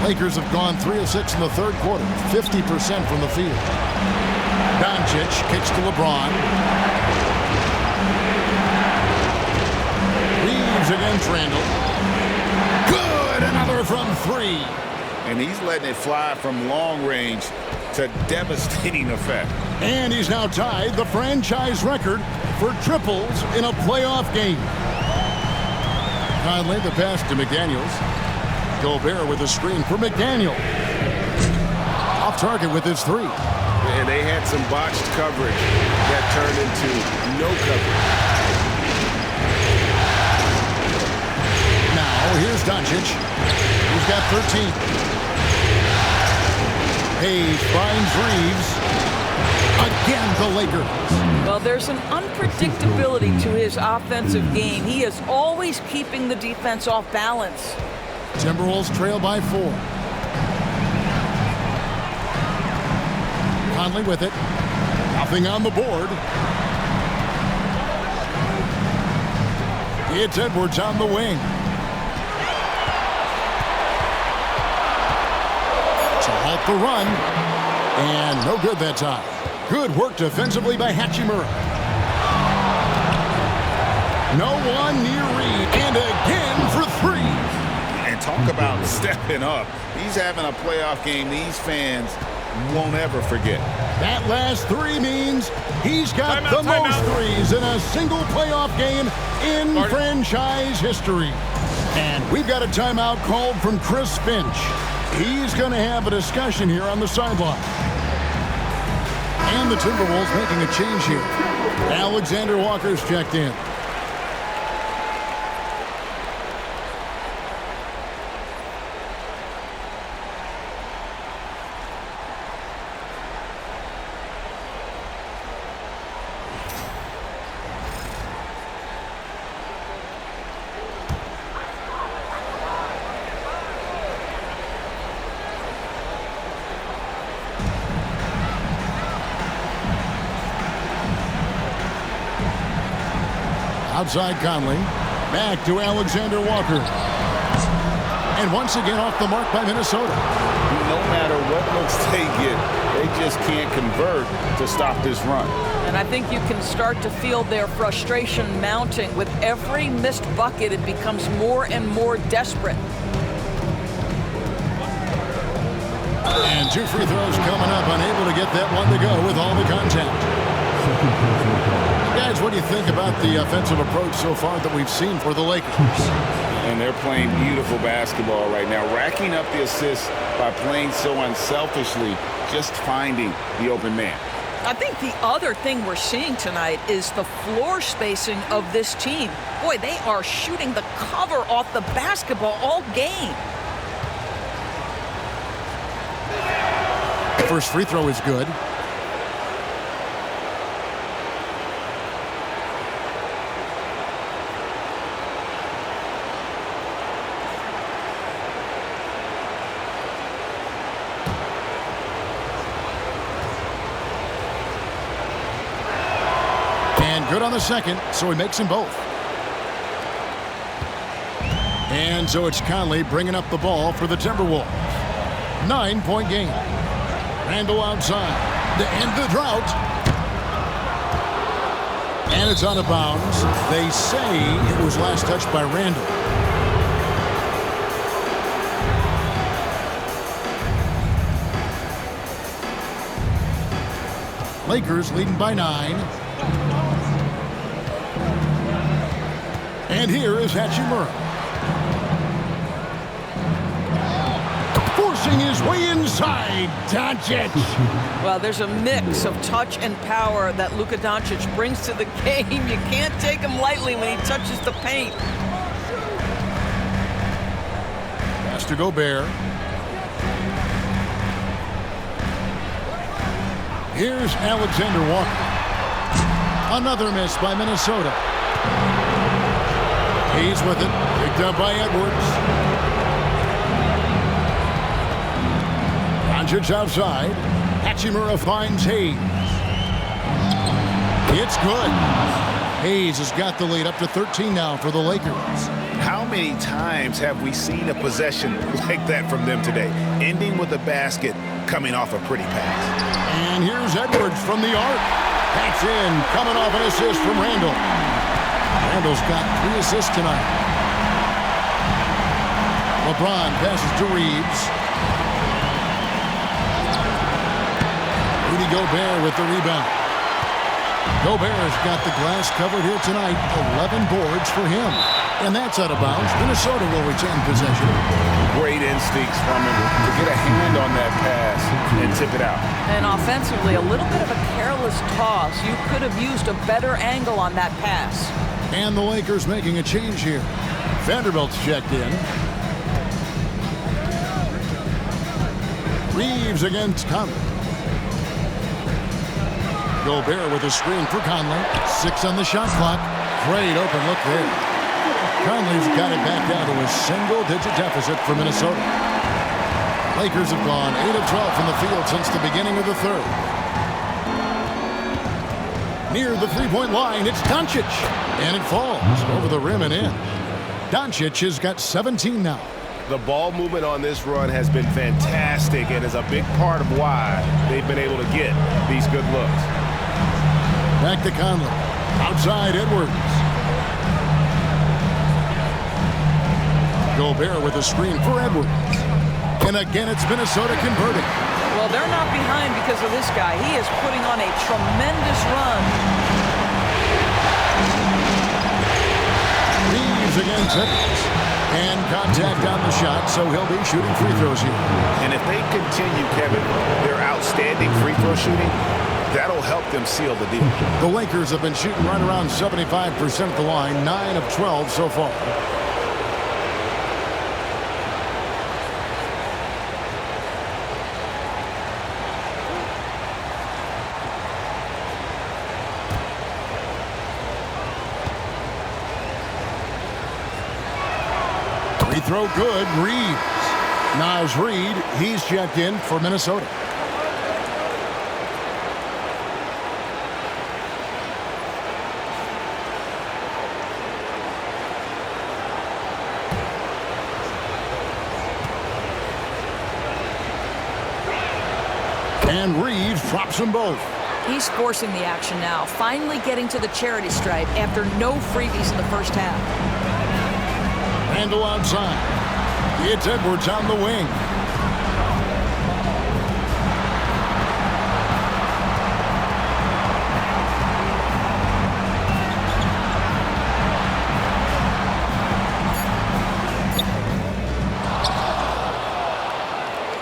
Lakers have gone 3 of 6 in the third quarter. 50% from the field. Doncic kicks to LeBron. Reeves against Randle. Good! Another from 3. And he's letting it fly from long range to devastating effect. And he's now tied the franchise record for triples in a playoff game. Conley, the pass to McDaniels. Gobert with a screen for McDaniel. Off target with his 3. And they had some botched coverage that turned into no coverage. Now here's Doncic. He's got 13. Hayes finds Reeves. Again, the Lakers. Well, there's an unpredictability to his offensive game. He is always keeping the defense off balance. Timberwolves trail by 4. Conley with it. Nothing on the board. It's Edwards on the wing. To halt the run. And no good that time. Good work defensively by Hachimura. No one near Reed. And again for three. And talk about stepping up. He's having a playoff game these fans won't ever forget. That last three means he's got the most threes in a single playoff game in franchise history. And we've got a timeout called from Chris Finch. He's going to have a discussion here on the sideline. And the Timberwolves making a change here. Alexander Walker's checked in. Outside Conley. Back to Alexander Walker. And once again off the mark by Minnesota. No matter what looks they get, they just can't convert to stop this run. And I think you can start to feel their frustration mounting. With every missed bucket, it becomes more and more desperate. And two free throws coming up. Unable to get that one to go with all the contact. Guys, what do you think about the offensive approach so far that we've seen for the Lakers? And they're playing beautiful basketball right now, racking up the assists by playing so unselfishly, just finding the open man. I think the other thing we're seeing tonight is the floor spacing of this team. Boy, they are shooting the cover off the basketball all game. First free throw is good. Good on the second, so he makes them both. And so it's Conley bringing up the ball for the Timberwolves. 9-point game. Randle outside to end the drought. And it's out of bounds. They say it was last touched by Randle. Lakers leading by 9. And here is Hachimura. Forcing his way inside, Doncic. Well, there's a mix of touch and power that Luka Doncic brings to the game. You can't take him lightly when he touches the paint. Pass to Gobert. Here's Alexander Walker. Another miss by Minnesota. He's with it. Picked up by Edwards. Doncic outside. Hachimura finds Hayes. It's good. Hayes has got the lead up to 13 now for the Lakers. How many times have we seen a possession like that from them today? Ending with a basket, coming off a pretty pass. And here's Edwards from the arc. That's in, coming off an assist from Randle. Randle's got 3 assists tonight. LeBron passes to Reeves. Rudy Gobert with the rebound. Gobert's got the glass covered here tonight. 11 boards for him. And that's out of bounds. Minnesota will retain possession. Great instincts from him to get a hand on that pass and tip it out. And offensively, a little bit of a careless toss. You could have used a better angle on that pass. And the Lakers making a change here. Vanderbilt's checked in. Reeves against Conley. Gobert with a screen for Conley. 6 on the shot clock. Great open look there. Conley's got it back down to a single-digit deficit for Minnesota. Lakers have gone 8 of 12 from the field since the beginning of the third. Near the three-point line, it's Doncic. And it falls over the rim and in. Doncic has got 17 now. The ball movement on this run has been fantastic and is a big part of why they've been able to get these good looks. Back to Conley. Outside Edwards. Gobert with a screen for Edwards. And again, it's Minnesota converting. Well, they're not behind because of this guy. He is putting on a tremendous run. Reeves against Edwards. And contact on the shot, so he'll be shooting free throws here. And if they continue, Kevin, their outstanding free throw shooting, that'll help them seal the deal. The Lakers have been shooting right around 75% at the line, 9 of 12 so far. Free throw good, Reeves. Naz Reid, he's checked in for Minnesota. And Reeves drops them both. He's forcing the action now, finally getting to the charity stripe after no freebies in the first half. Randle outside. It's Edwards on the wing.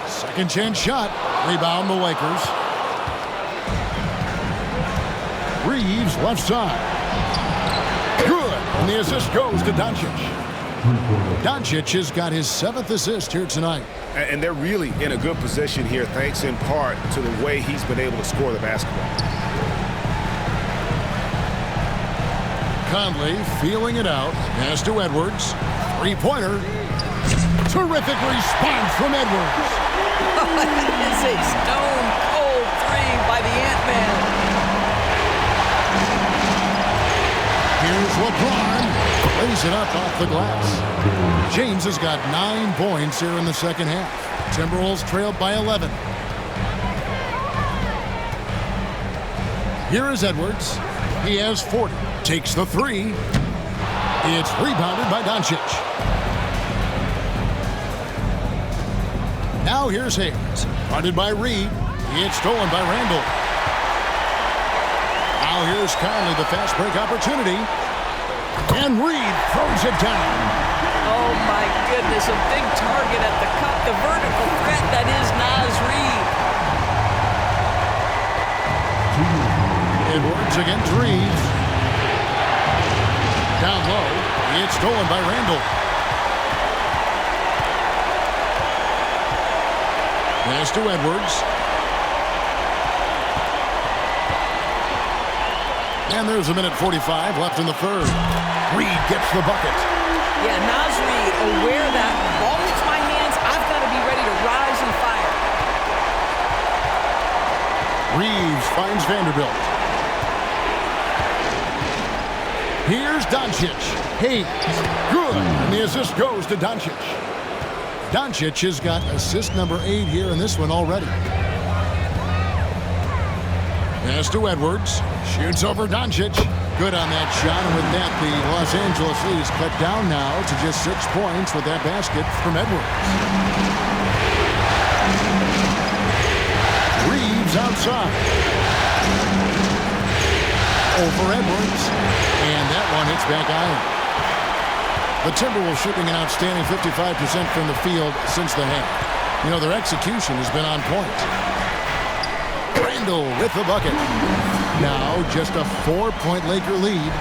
Second chance shot. Rebound the Lakers. Reeves left side. Good. And the assist goes to Doncic. Doncic has got his 7th assist here tonight. And they're really in a good position here, thanks in part to the way he's been able to score the basketball. Conley feeling it out. Pass to Edwards. Three-pointer. Terrific response from Edwards. That is a stone-cold three by the Ant-Man. Here's LeBron. Lays it up off the glass. James has got 9 points here in the second half. Timberwolves trailed by 11. Here is Edwards. He has 40. Takes the three. It's rebounded by Doncic. Now here's Hayes. Guarded by Reed. It's stolen by Randle. Now here's Conley, the fast break opportunity. And Reed throws it down. Oh, my goodness. A big target at the cup. The vertical threat that is Naz Reid. Edwards against Reeves. Down low. It's stolen by Randle. Pass to Edwards. And there's a minute 45 left in the third. Reed gets the bucket. Yeah, Naz Reid aware that ball hits my hands, I've got to be ready to rise and fire. Reeves finds Vanderbilt. Here's Doncic. Hayes. Good. And the assist goes to Doncic. Doncic has got assist number 8 here in this one already. Pass to Edwards. Shoots over Doncic. Good on that shot, and with that, the Los Angeles Leafs cut down now to just 6 points with that basket from Edwards. Reeves outside. Over Edwards, and that one hits back iron. The Timberwolves shooting an outstanding 55% from the field since the half. You know, their execution has been on point. Randle with the bucket. Now just a 4-point Laker lead.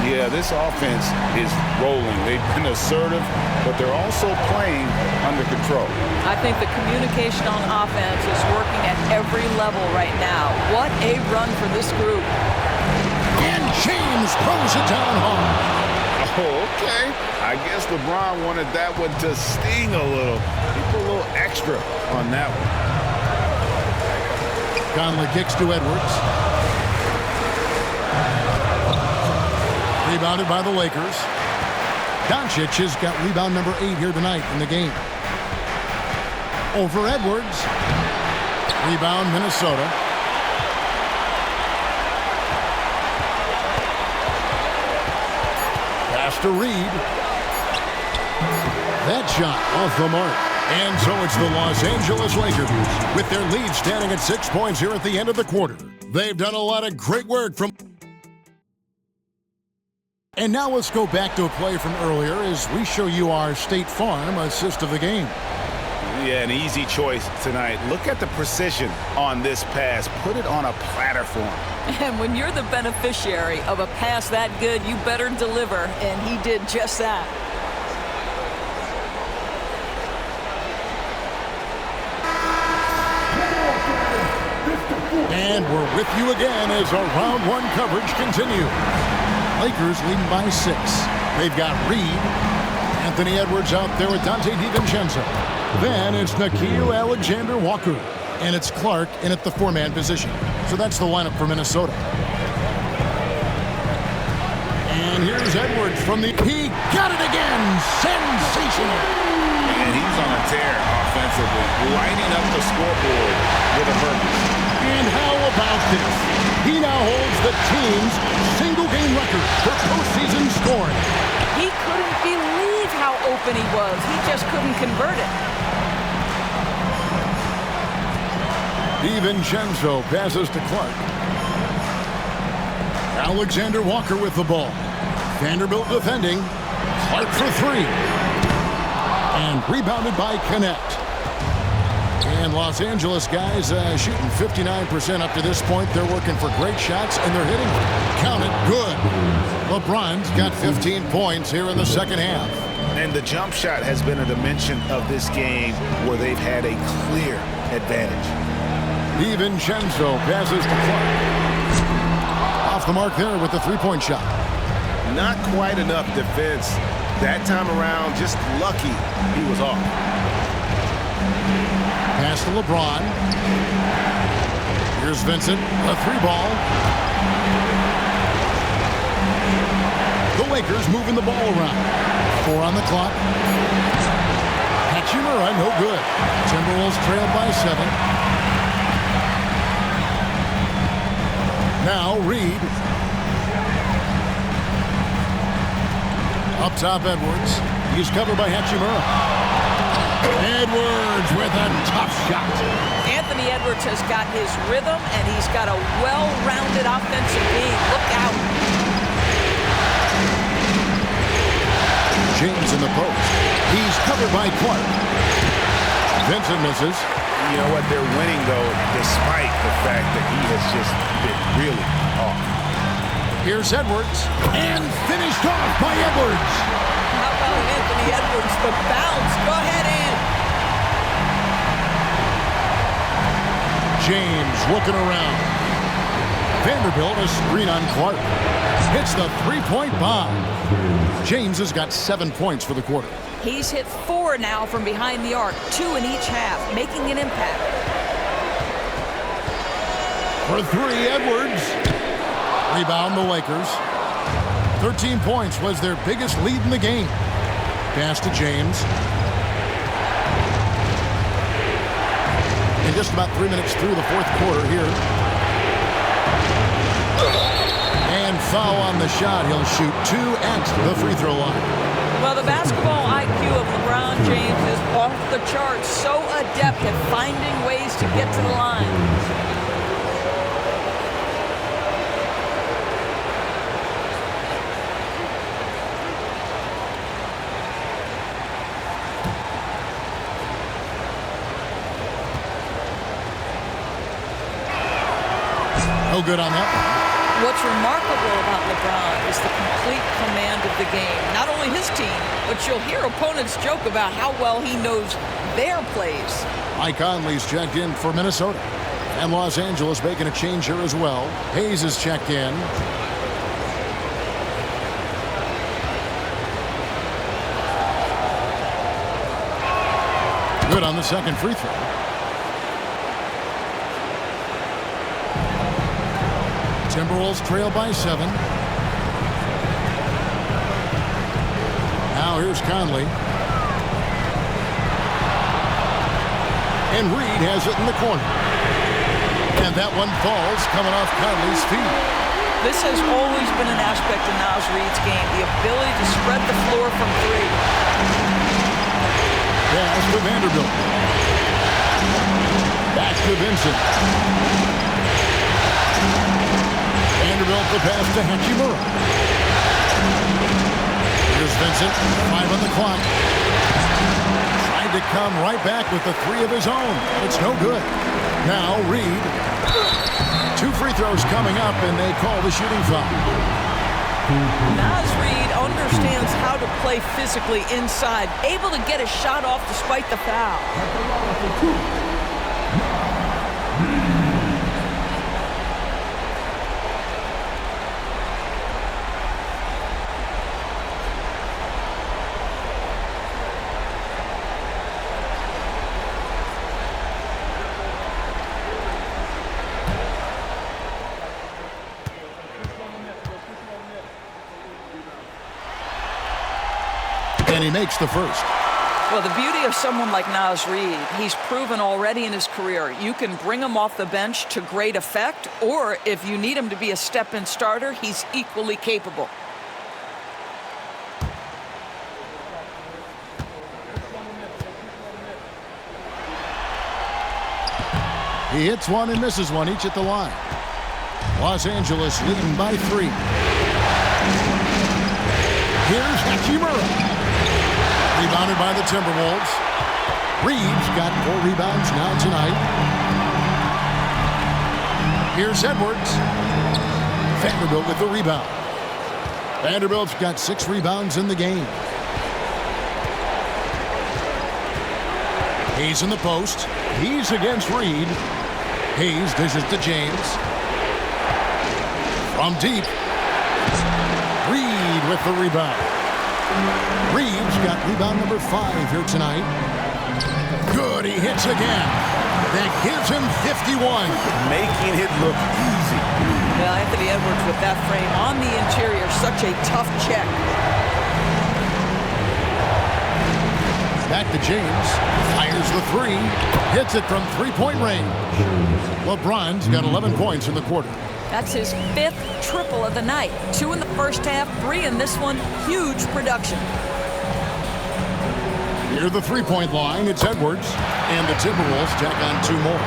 Yeah, this offense is rolling. They've been assertive, but they're also playing under control. I think the communication on offense is working at every level right now. What a run for this group. And James throws it down hard. Oh, okay. I guess LeBron wanted that one to sting a little. He put a little extra on that one. Conley kicks to Edwards. Rebounded by the Lakers. Doncic has got rebound number 8 here tonight in the game. Over Edwards. Rebound Minnesota. Pass to Reed. That shot off the mark. And so it's the Los Angeles Lakers with their lead standing at 6 points here at the end of the quarter. They've done a lot of great work from... And now let's go back to a play from earlier as we show you our State Farm assist of the game. Yeah, an easy choice tonight. Look at the precision on this pass. Put it on a platter for him. And when you're the beneficiary of a pass that good, you better deliver, and he did just that. And we're with you again as our round one coverage continues. Lakers leading by 6. They've got Reed, Anthony Edwards out there with Dante DiVincenzo. Then it's Nickeil Alexander-Walker. And it's Clark in at the 4-man position. So that's the lineup for Minnesota. And here's Edwards from the... He got it again! Sensational! And he's on a tear offensively, lighting up the scoreboard with a purpose. And how about this? He now holds the team's single-game record for postseason scoring. He couldn't believe how open he was. He just couldn't convert it. DiVincenzo passes to Clark. Alexander Walker with the ball. Vanderbilt defending. Clark for 3. And rebounded by Connect. And Los Angeles guys shooting 59% up to this point. They're working for great shots, and they're hitting them. Count it, good. LeBron's got 15 points here in the second half. And the jump shot has been a dimension of this game where they've had a clear advantage. DiVincenzo passes to Clark. Off the mark there with the three-point shot. Not quite enough defense. That time around, just lucky he was off. Pass to LeBron. Here's Vincent, a 3-ball. The Lakers moving the ball around. 4 on the clock. Hachimura, no good. Timberwolves trailed by 7. Now Reed. Up top, Edwards. He's covered by Hachimura. Edwards with a tough shot. Anthony Edwards has got his rhythm, and he's got a well-rounded offensive game. Look out. James in the post. He's covered by Clark. Vincent misses. You know what? They're winning, though, despite the fact that he has just been really off. Here's Edwards. And finished off by Edwards. How about Anthony Edwards? The bounce. Go ahead, Ant. James looking around. Vanderbilt a screen on Clark. Hits the three-point bomb. James has got 7 points for the quarter. He's hit 4 now from behind the arc, 2 in each half, making an impact. For 3, Edwards. Rebound the Lakers. 13 points was their biggest lead in the game. Pass to James. And just about 3 minutes through the fourth quarter here. And foul on the shot. He'll shoot 2 at the free throw line. Well, the basketball IQ of LeBron James is off the charts. So adept at finding ways to get to the line. No good on that one. What's remarkable about LeBron is the complete command of the game. Not only his team, but you'll hear opponents joke about how well he knows their plays. Mike Conley's checked in for Minnesota. And Los Angeles making a change here as well. Hayes is checked in. Good on the second free throw. Timberwolves trail by 7. Now here's Conley. And Reed has it in the corner. And that one falls coming off Conley's feet. This has always been an aspect of Naz Reid's game, the ability to spread the floor from 3. Pass to Vanderbilt. Back to Vincent. Vanderbilt the pass to Hachimura. Here's Vincent. 5 on the clock. Tried to come right back with the 3 of his own. It's no good. Now Reed. 2 free throws coming up, and they call the shooting foul. Naz Reid understands how to play physically inside, able to get a shot off despite the foul. And he makes the first. Well, the beauty of someone like Naz Reid, he's proven already in his career, you can bring him off the bench to great effect, or if you need him to be a step-in starter, he's equally capable. He hits one and misses one, each at the line. Los Angeles leading by 3. Here's Hachimura. Rebounded by the Timberwolves. Reeves got 4 rebounds now tonight. Here's Edwards. Vanderbilt with the rebound. Vanderbilt's got 6 rebounds in the game. Hayes in the post. He's against Reed. Hayes dishes to James. From deep. Reed with the rebound. Reeves got rebound number 5 here tonight. Good, he hits again. That gives him 51. Making it look easy. Well, Anthony Edwards with that frame on the interior, such a tough check. Back to James. Fires the 3. Hits it from 3-point range. LeBron's got 11 points in the quarter. That's his 5th triple of the night. 2 in the first half, 3 in this one. Huge production. Near the 3-point line, it's Edwards. And the Timberwolves tack on 2 more.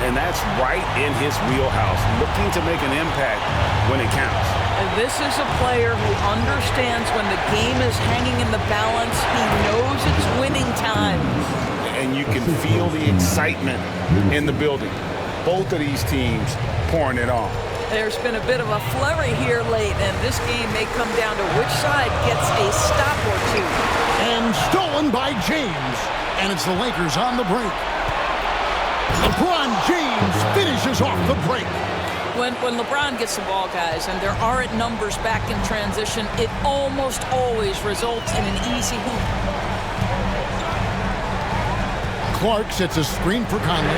And that's right in his wheelhouse, looking to make an impact when it counts. And this is a player who understands when the game is hanging in the balance. He knows it's winning time. And you can feel the excitement in the building. Both of these teams pouring it on. There's been a bit of a flurry here late, and this game may come down to which side gets a stop or 2. And stolen by James. And it's the Lakers on the break. LeBron James finishes off the break. When LeBron gets the ball, guys, and there aren't numbers back in transition, it almost always results in an easy hoop. Clark sets a screen for Conley.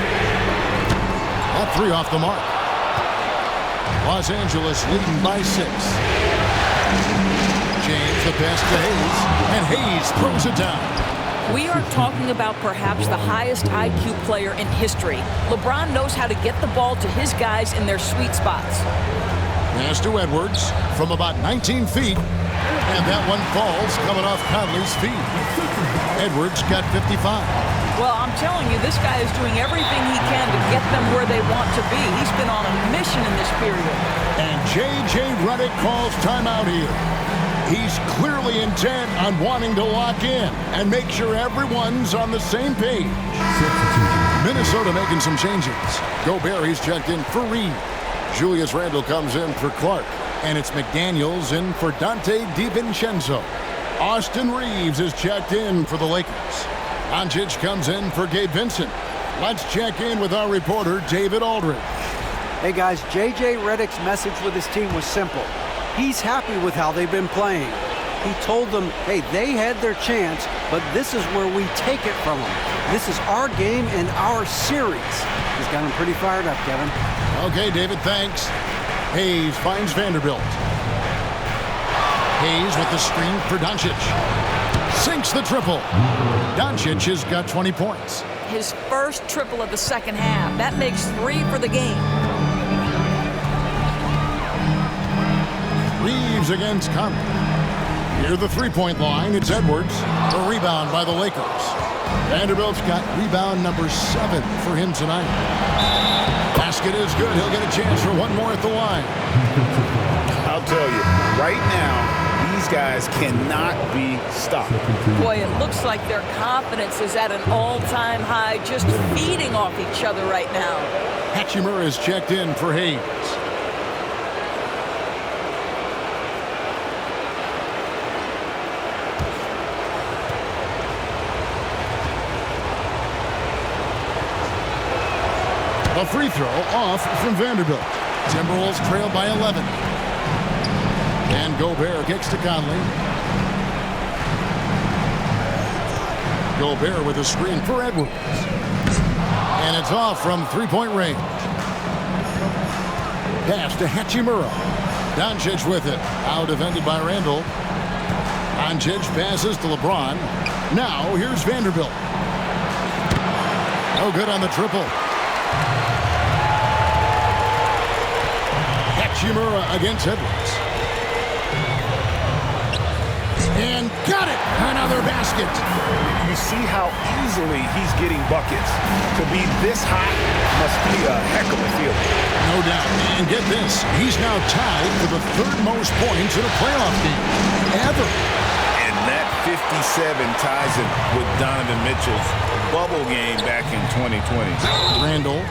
That 3 off the mark. Los Angeles leading by 6. James the pass to Hayes, and Hayes throws it down. We are talking about perhaps the highest IQ player in history. LeBron knows how to get the ball to his guys in their sweet spots. Pass to Edwards from about 19 feet, and that one falls coming off Conley's feet. Edwards got 55. Well, I'm telling you, this guy is doing everything he can to get them where they want to be. He's been on a mission in this period. And J.J. Redick calls timeout here. He's clearly intent on wanting to lock in and make sure everyone's on the same page. Minnesota making some changes. Gobert, he's checked in for Reed. Julius Randle comes in for Clark. And it's McDaniels in for Dante DiVincenzo. Austin Reeves is checked in for the Lakers. Doncic comes in for Gabe Vincent. Let's check in with our reporter, David Aldridge. Hey guys, J.J. Redick's message with his team was simple. He's happy with how they've been playing. He told them, hey, they had their chance, but this is where we take it from them. This is our game and our series. He's got him pretty fired up, Kevin. Okay, David, thanks. Hayes finds Vanderbilt. Hayes with the screen for Doncic. Sinks the triple. Doncic has got 20 points. His first triple of the second half. That makes 3 for the game. Reeves against Conley. Near the 3-point line, it's Edwards. A rebound by the Lakers. Vanderbilt's got rebound number 7 for him tonight. Basket is good. He'll get a chance for one more at the line. I'll tell you, right now, these guys cannot be stopped. Boy, it looks like their confidence is at an all-time high, just feeding off each other right now. Hachimura is checked in for Hayes. A free throw off from Vanderbilt. Timberwolves trail by 11. And Gobert kicks to Conley. Gobert with a screen for Edwards. And it's off from three-point range. Pass to Hachimura. Doncic with it. Out defended by Randle. Doncic passes to LeBron. Now here's Vanderbilt. No good on the triple. Hachimura against Edwards. And got it! Another basket. You see how easily he's getting buckets. To be this hot must be a heck of a feeling. No doubt. And get this, he's now tied for the 3rd most points in a playoff game ever. And that 57 ties him with Donovan Mitchell's bubble game back in 2020. Randle,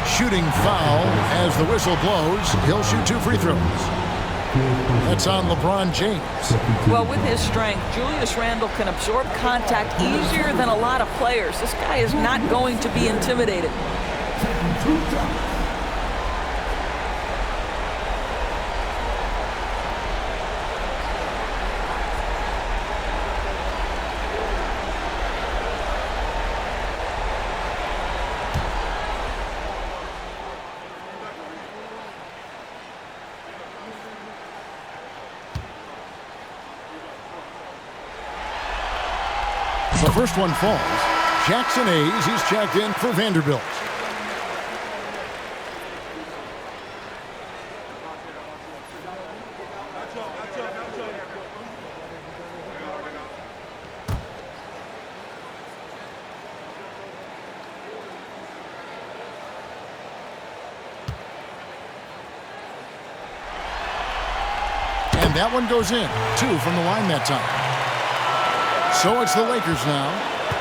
shooting foul as the whistle blows. He'll shoot 2 free throws. That's on LeBron James. Well, with his strength, Julius Randle can absorb contact easier than a lot of players. This guy is not going to be intimidated. The first one falls. Jackson Hayes, he's checked in for Vanderbilt. And that one goes in. 2 from the line that time. So it's the Lakers now.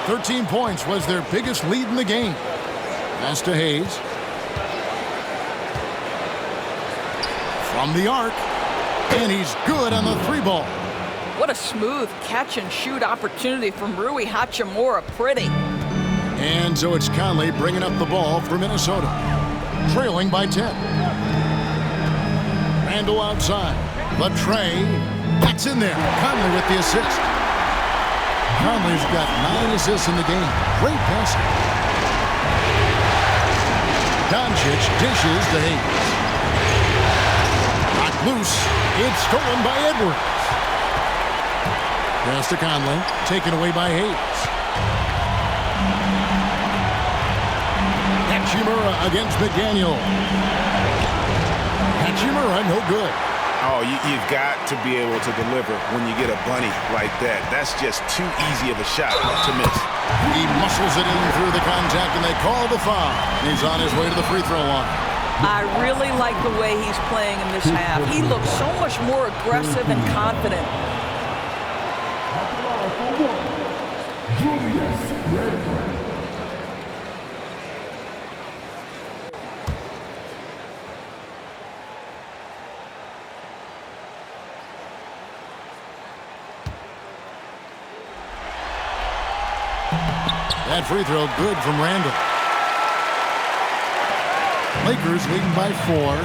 13 points was their biggest lead in the game. Pass to Hayes. From the arc. And he's good on the 3-ball. What a smooth catch-and-shoot opportunity from Rui Hachimura. Pretty. And so it's Conley bringing up the ball for Minnesota. Trailing by 10. Randle outside. The tray. That's in there. Conley with the assist. Conley's got 9 assists in the game. Great passing. Doncic dishes to Hayes. Knocked loose. It's stolen by Edwards. Pass to Conley. Taken away by Hayes. Hachimura against McDaniel. Hachimura, no good. Oh, you've got to be able to deliver when you get a bunny like that. That's just too easy of a shot to miss. He muscles it in through the contact, and they call the foul. He's on his way to the free throw line. I really like the way he's playing in this half. He looks so much more aggressive and confident. That free throw good from Randle. Lakers leading by 4.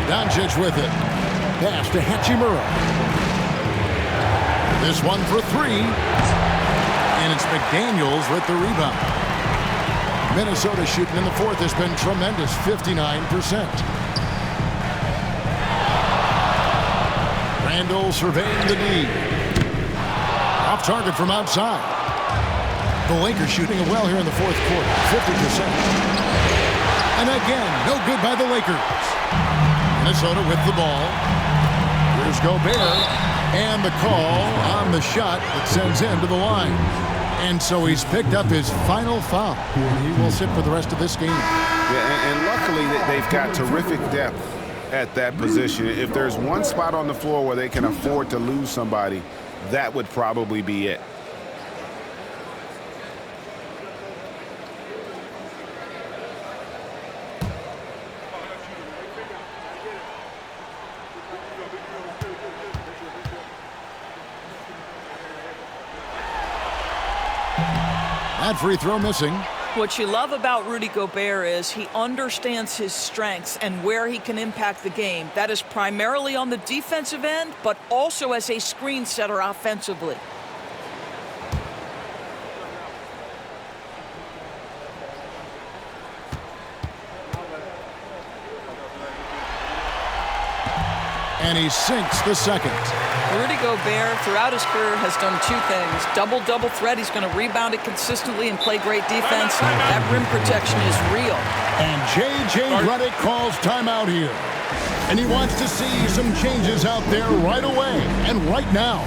Doncic with it. Pass to Hachimura. This one for 3. And it's McDaniels with the rebound. Minnesota shooting in the 4th has been tremendous, 59%. Randle surveying the D. Off target from outside. The Lakers shooting it well here in the 4th quarter, 50%. And again, no good by the Lakers. Minnesota with the ball. Here's Gobert. And the call on the shot that sends him to the line. And so he's picked up his final foul. He will sit for the rest of this game. Yeah, and luckily they've got terrific depth at that position. If there's one spot on the floor where they can afford to lose somebody, that would probably be it. That free throw missing. What you love about Rudy Gobert is he understands his strengths and where he can impact the game. That is primarily on the defensive end, but also as a screen setter offensively. And he sinks the second. Rudy Gobert, throughout his career, has done two things. Double threat. He's going to rebound it consistently and play great defense. That rim protection is real. And J.J. Redick calls timeout here. And he wants to see some changes out there right away and right now.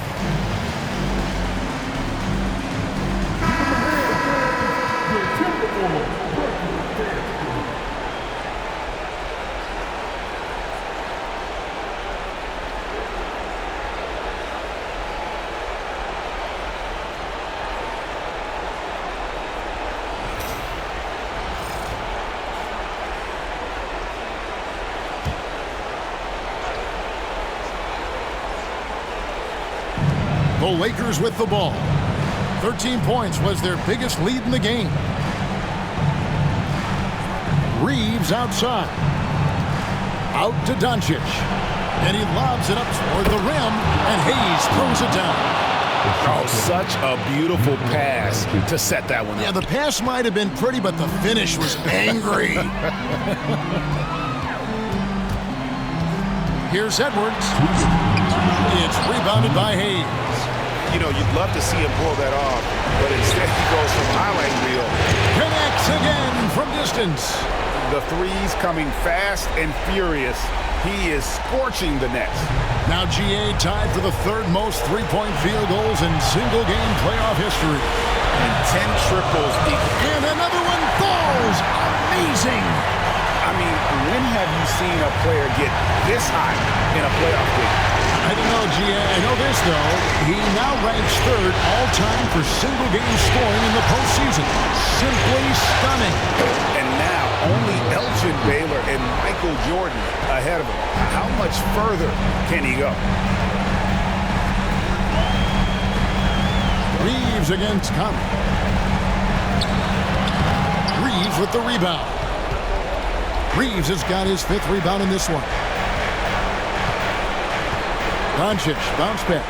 The Lakers with the ball. 13 points was their biggest lead in the game. Reeves outside. Out to Doncic. And he lobs it up toward the rim, and Hayes throws it down. Oh, such a beautiful pass to set that one up. Yeah, the pass might have been pretty, but the finish was angry. Here's Edwards. It's rebounded by Hayes. You know, you'd love to see him pull that off, but instead he goes from highlight reel. Connects again from distance. The threes coming fast and furious. He is scorching the nets. Now GA tied for the third most three-point field goals in single-game playoff history. And 10 triples. And another one falls. Amazing. I mean, when have you seen a player get this high in a playoff game? I don't know, GA. I know this, though. He now ranks third all-time for single-game scoring in the postseason. Simply stunning. And now only Elgin Baylor and Michael Jordan ahead of him. How much further can he go? Reeves against Conley. Reeves with the rebound. Reeves has got his fifth rebound in this one. Doncic, bounce pass.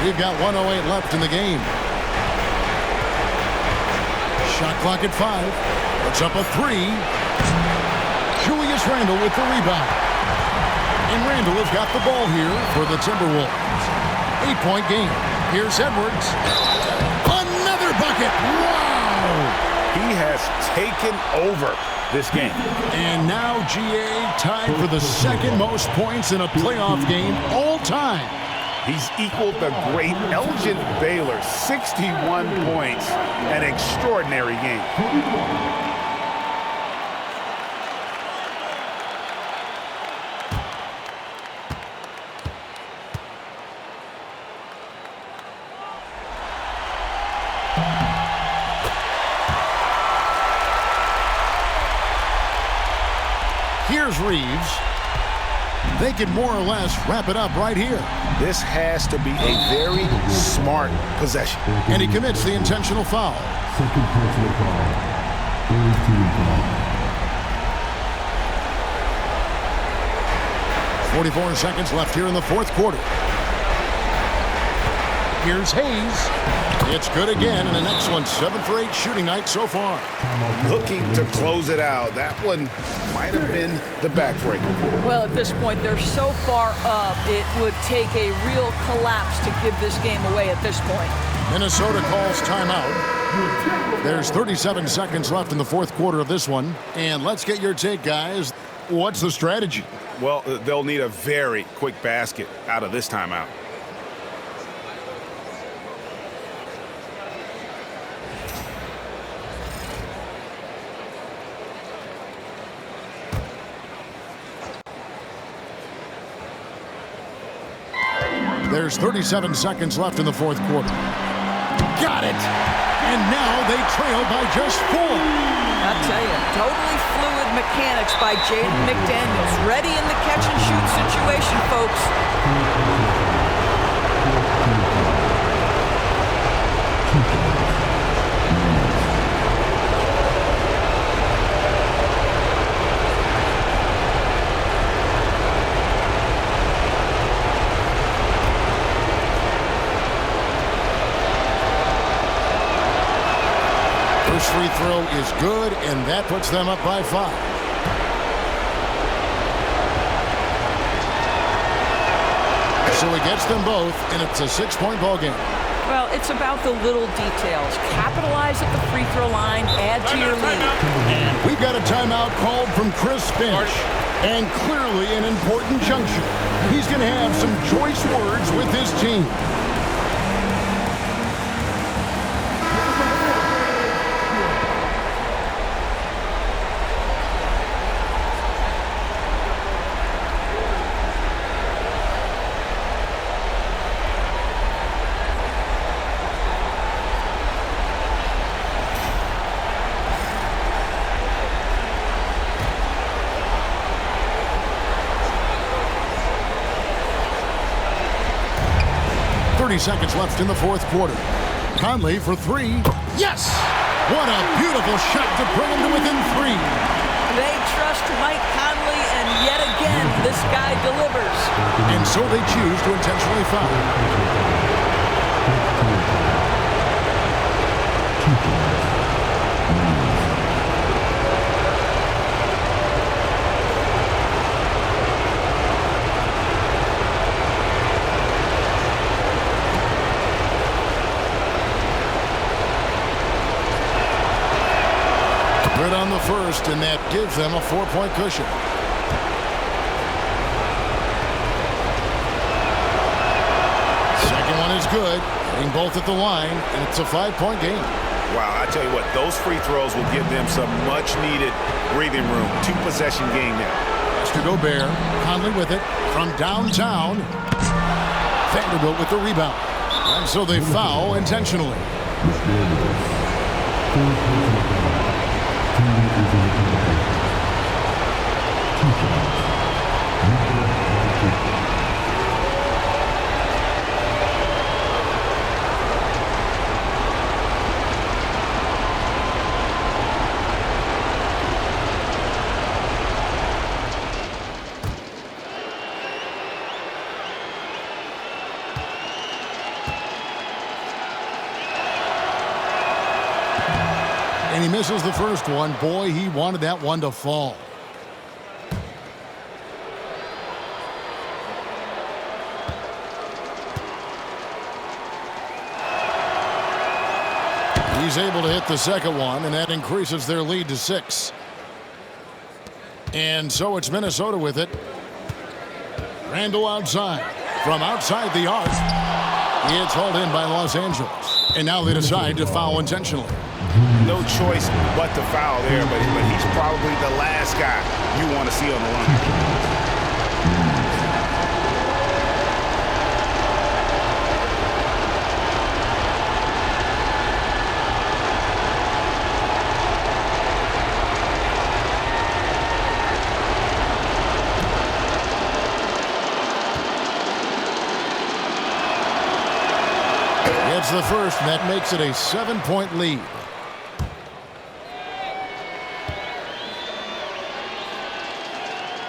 We've got 1:08 left in the game. Shot clock at 5. Puts up a 3. Julius Randle with the rebound. And Randle has got the ball here for the Timberwolves. 8-point game. Here's Edwards. Another bucket. Wow! He has taken over this game. And now GA tied for the second most points in a playoff game all time. He's equaled the great Elgin Baylor, 61 points, an extraordinary game. Here's Reeves. They can more or less wrap it up right here. This has to be a very smart possession. And he commits the intentional foul. Second personal foul. 44 seconds left here in the fourth quarter. Here's Hayes. It's good again, and an excellent 7 for 8 shooting night so far. Looking to close it out. That one might have been the backbreaker. Well, at this point, they're so far up, it would take a real collapse to give this game away at this point. Minnesota calls timeout. There's 37 seconds left in the fourth quarter of this one. And let's get your take, guys. What's the strategy? Well, they'll need a very quick basket out of this timeout. There's 37 seconds left in the fourth quarter. Got it! And now they trail by just 4. I'll tell you, totally fluid mechanics by Jaden McDaniels. Ready in the catch-and-shoot situation, folks. First free throw is good, and that puts them up by 5. So he gets them both, and it's a 6-point ball game. Well, it's about the little details. Capitalize at the free throw line, add to your lead. We've got a timeout called from Chris Finch, and clearly an important juncture. He's going to have some choice words with his team. Seconds left in the fourth quarter. Conley for 3. Yes! What a beautiful shot to bring him to within 3. They trust Mike Conley, and yet again, this guy delivers. And so they choose to intentionally foul. On the first, and that gives them a 4-point cushion. Second one is good, hitting both at the line, and it's a 5-point game. Wow, I tell you what, those free throws will give them some much-needed breathing room. 2-possession game now. Mr. Gobert, Conley with it from downtown. Vanderbilt with the rebound. And so they foul intentionally. And he misses the first one. Boy, he wanted that one to fall. He's able to hit the second one, and that increases their lead to 6. And so it's Minnesota with it. Randle outside. From outside the arc. It's hauled in by Los Angeles. And now they decide to foul intentionally. No choice but to foul there, but he's probably the last guy you want to see on the line. It's the first, and that makes it a 7-point lead.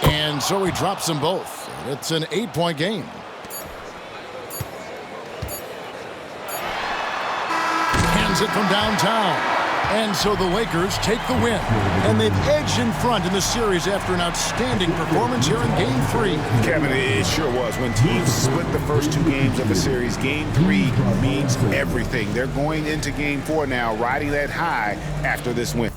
And so he drops them both. It's an 8-point game. Hands it from downtown. And so the Lakers take the win. And they've edged in front in the series after an outstanding performance here in Game 3. Kevin, it sure was. When teams split the first 2 games of a series, Game 3 means everything. They're going into Game 4 now, riding that high after this win.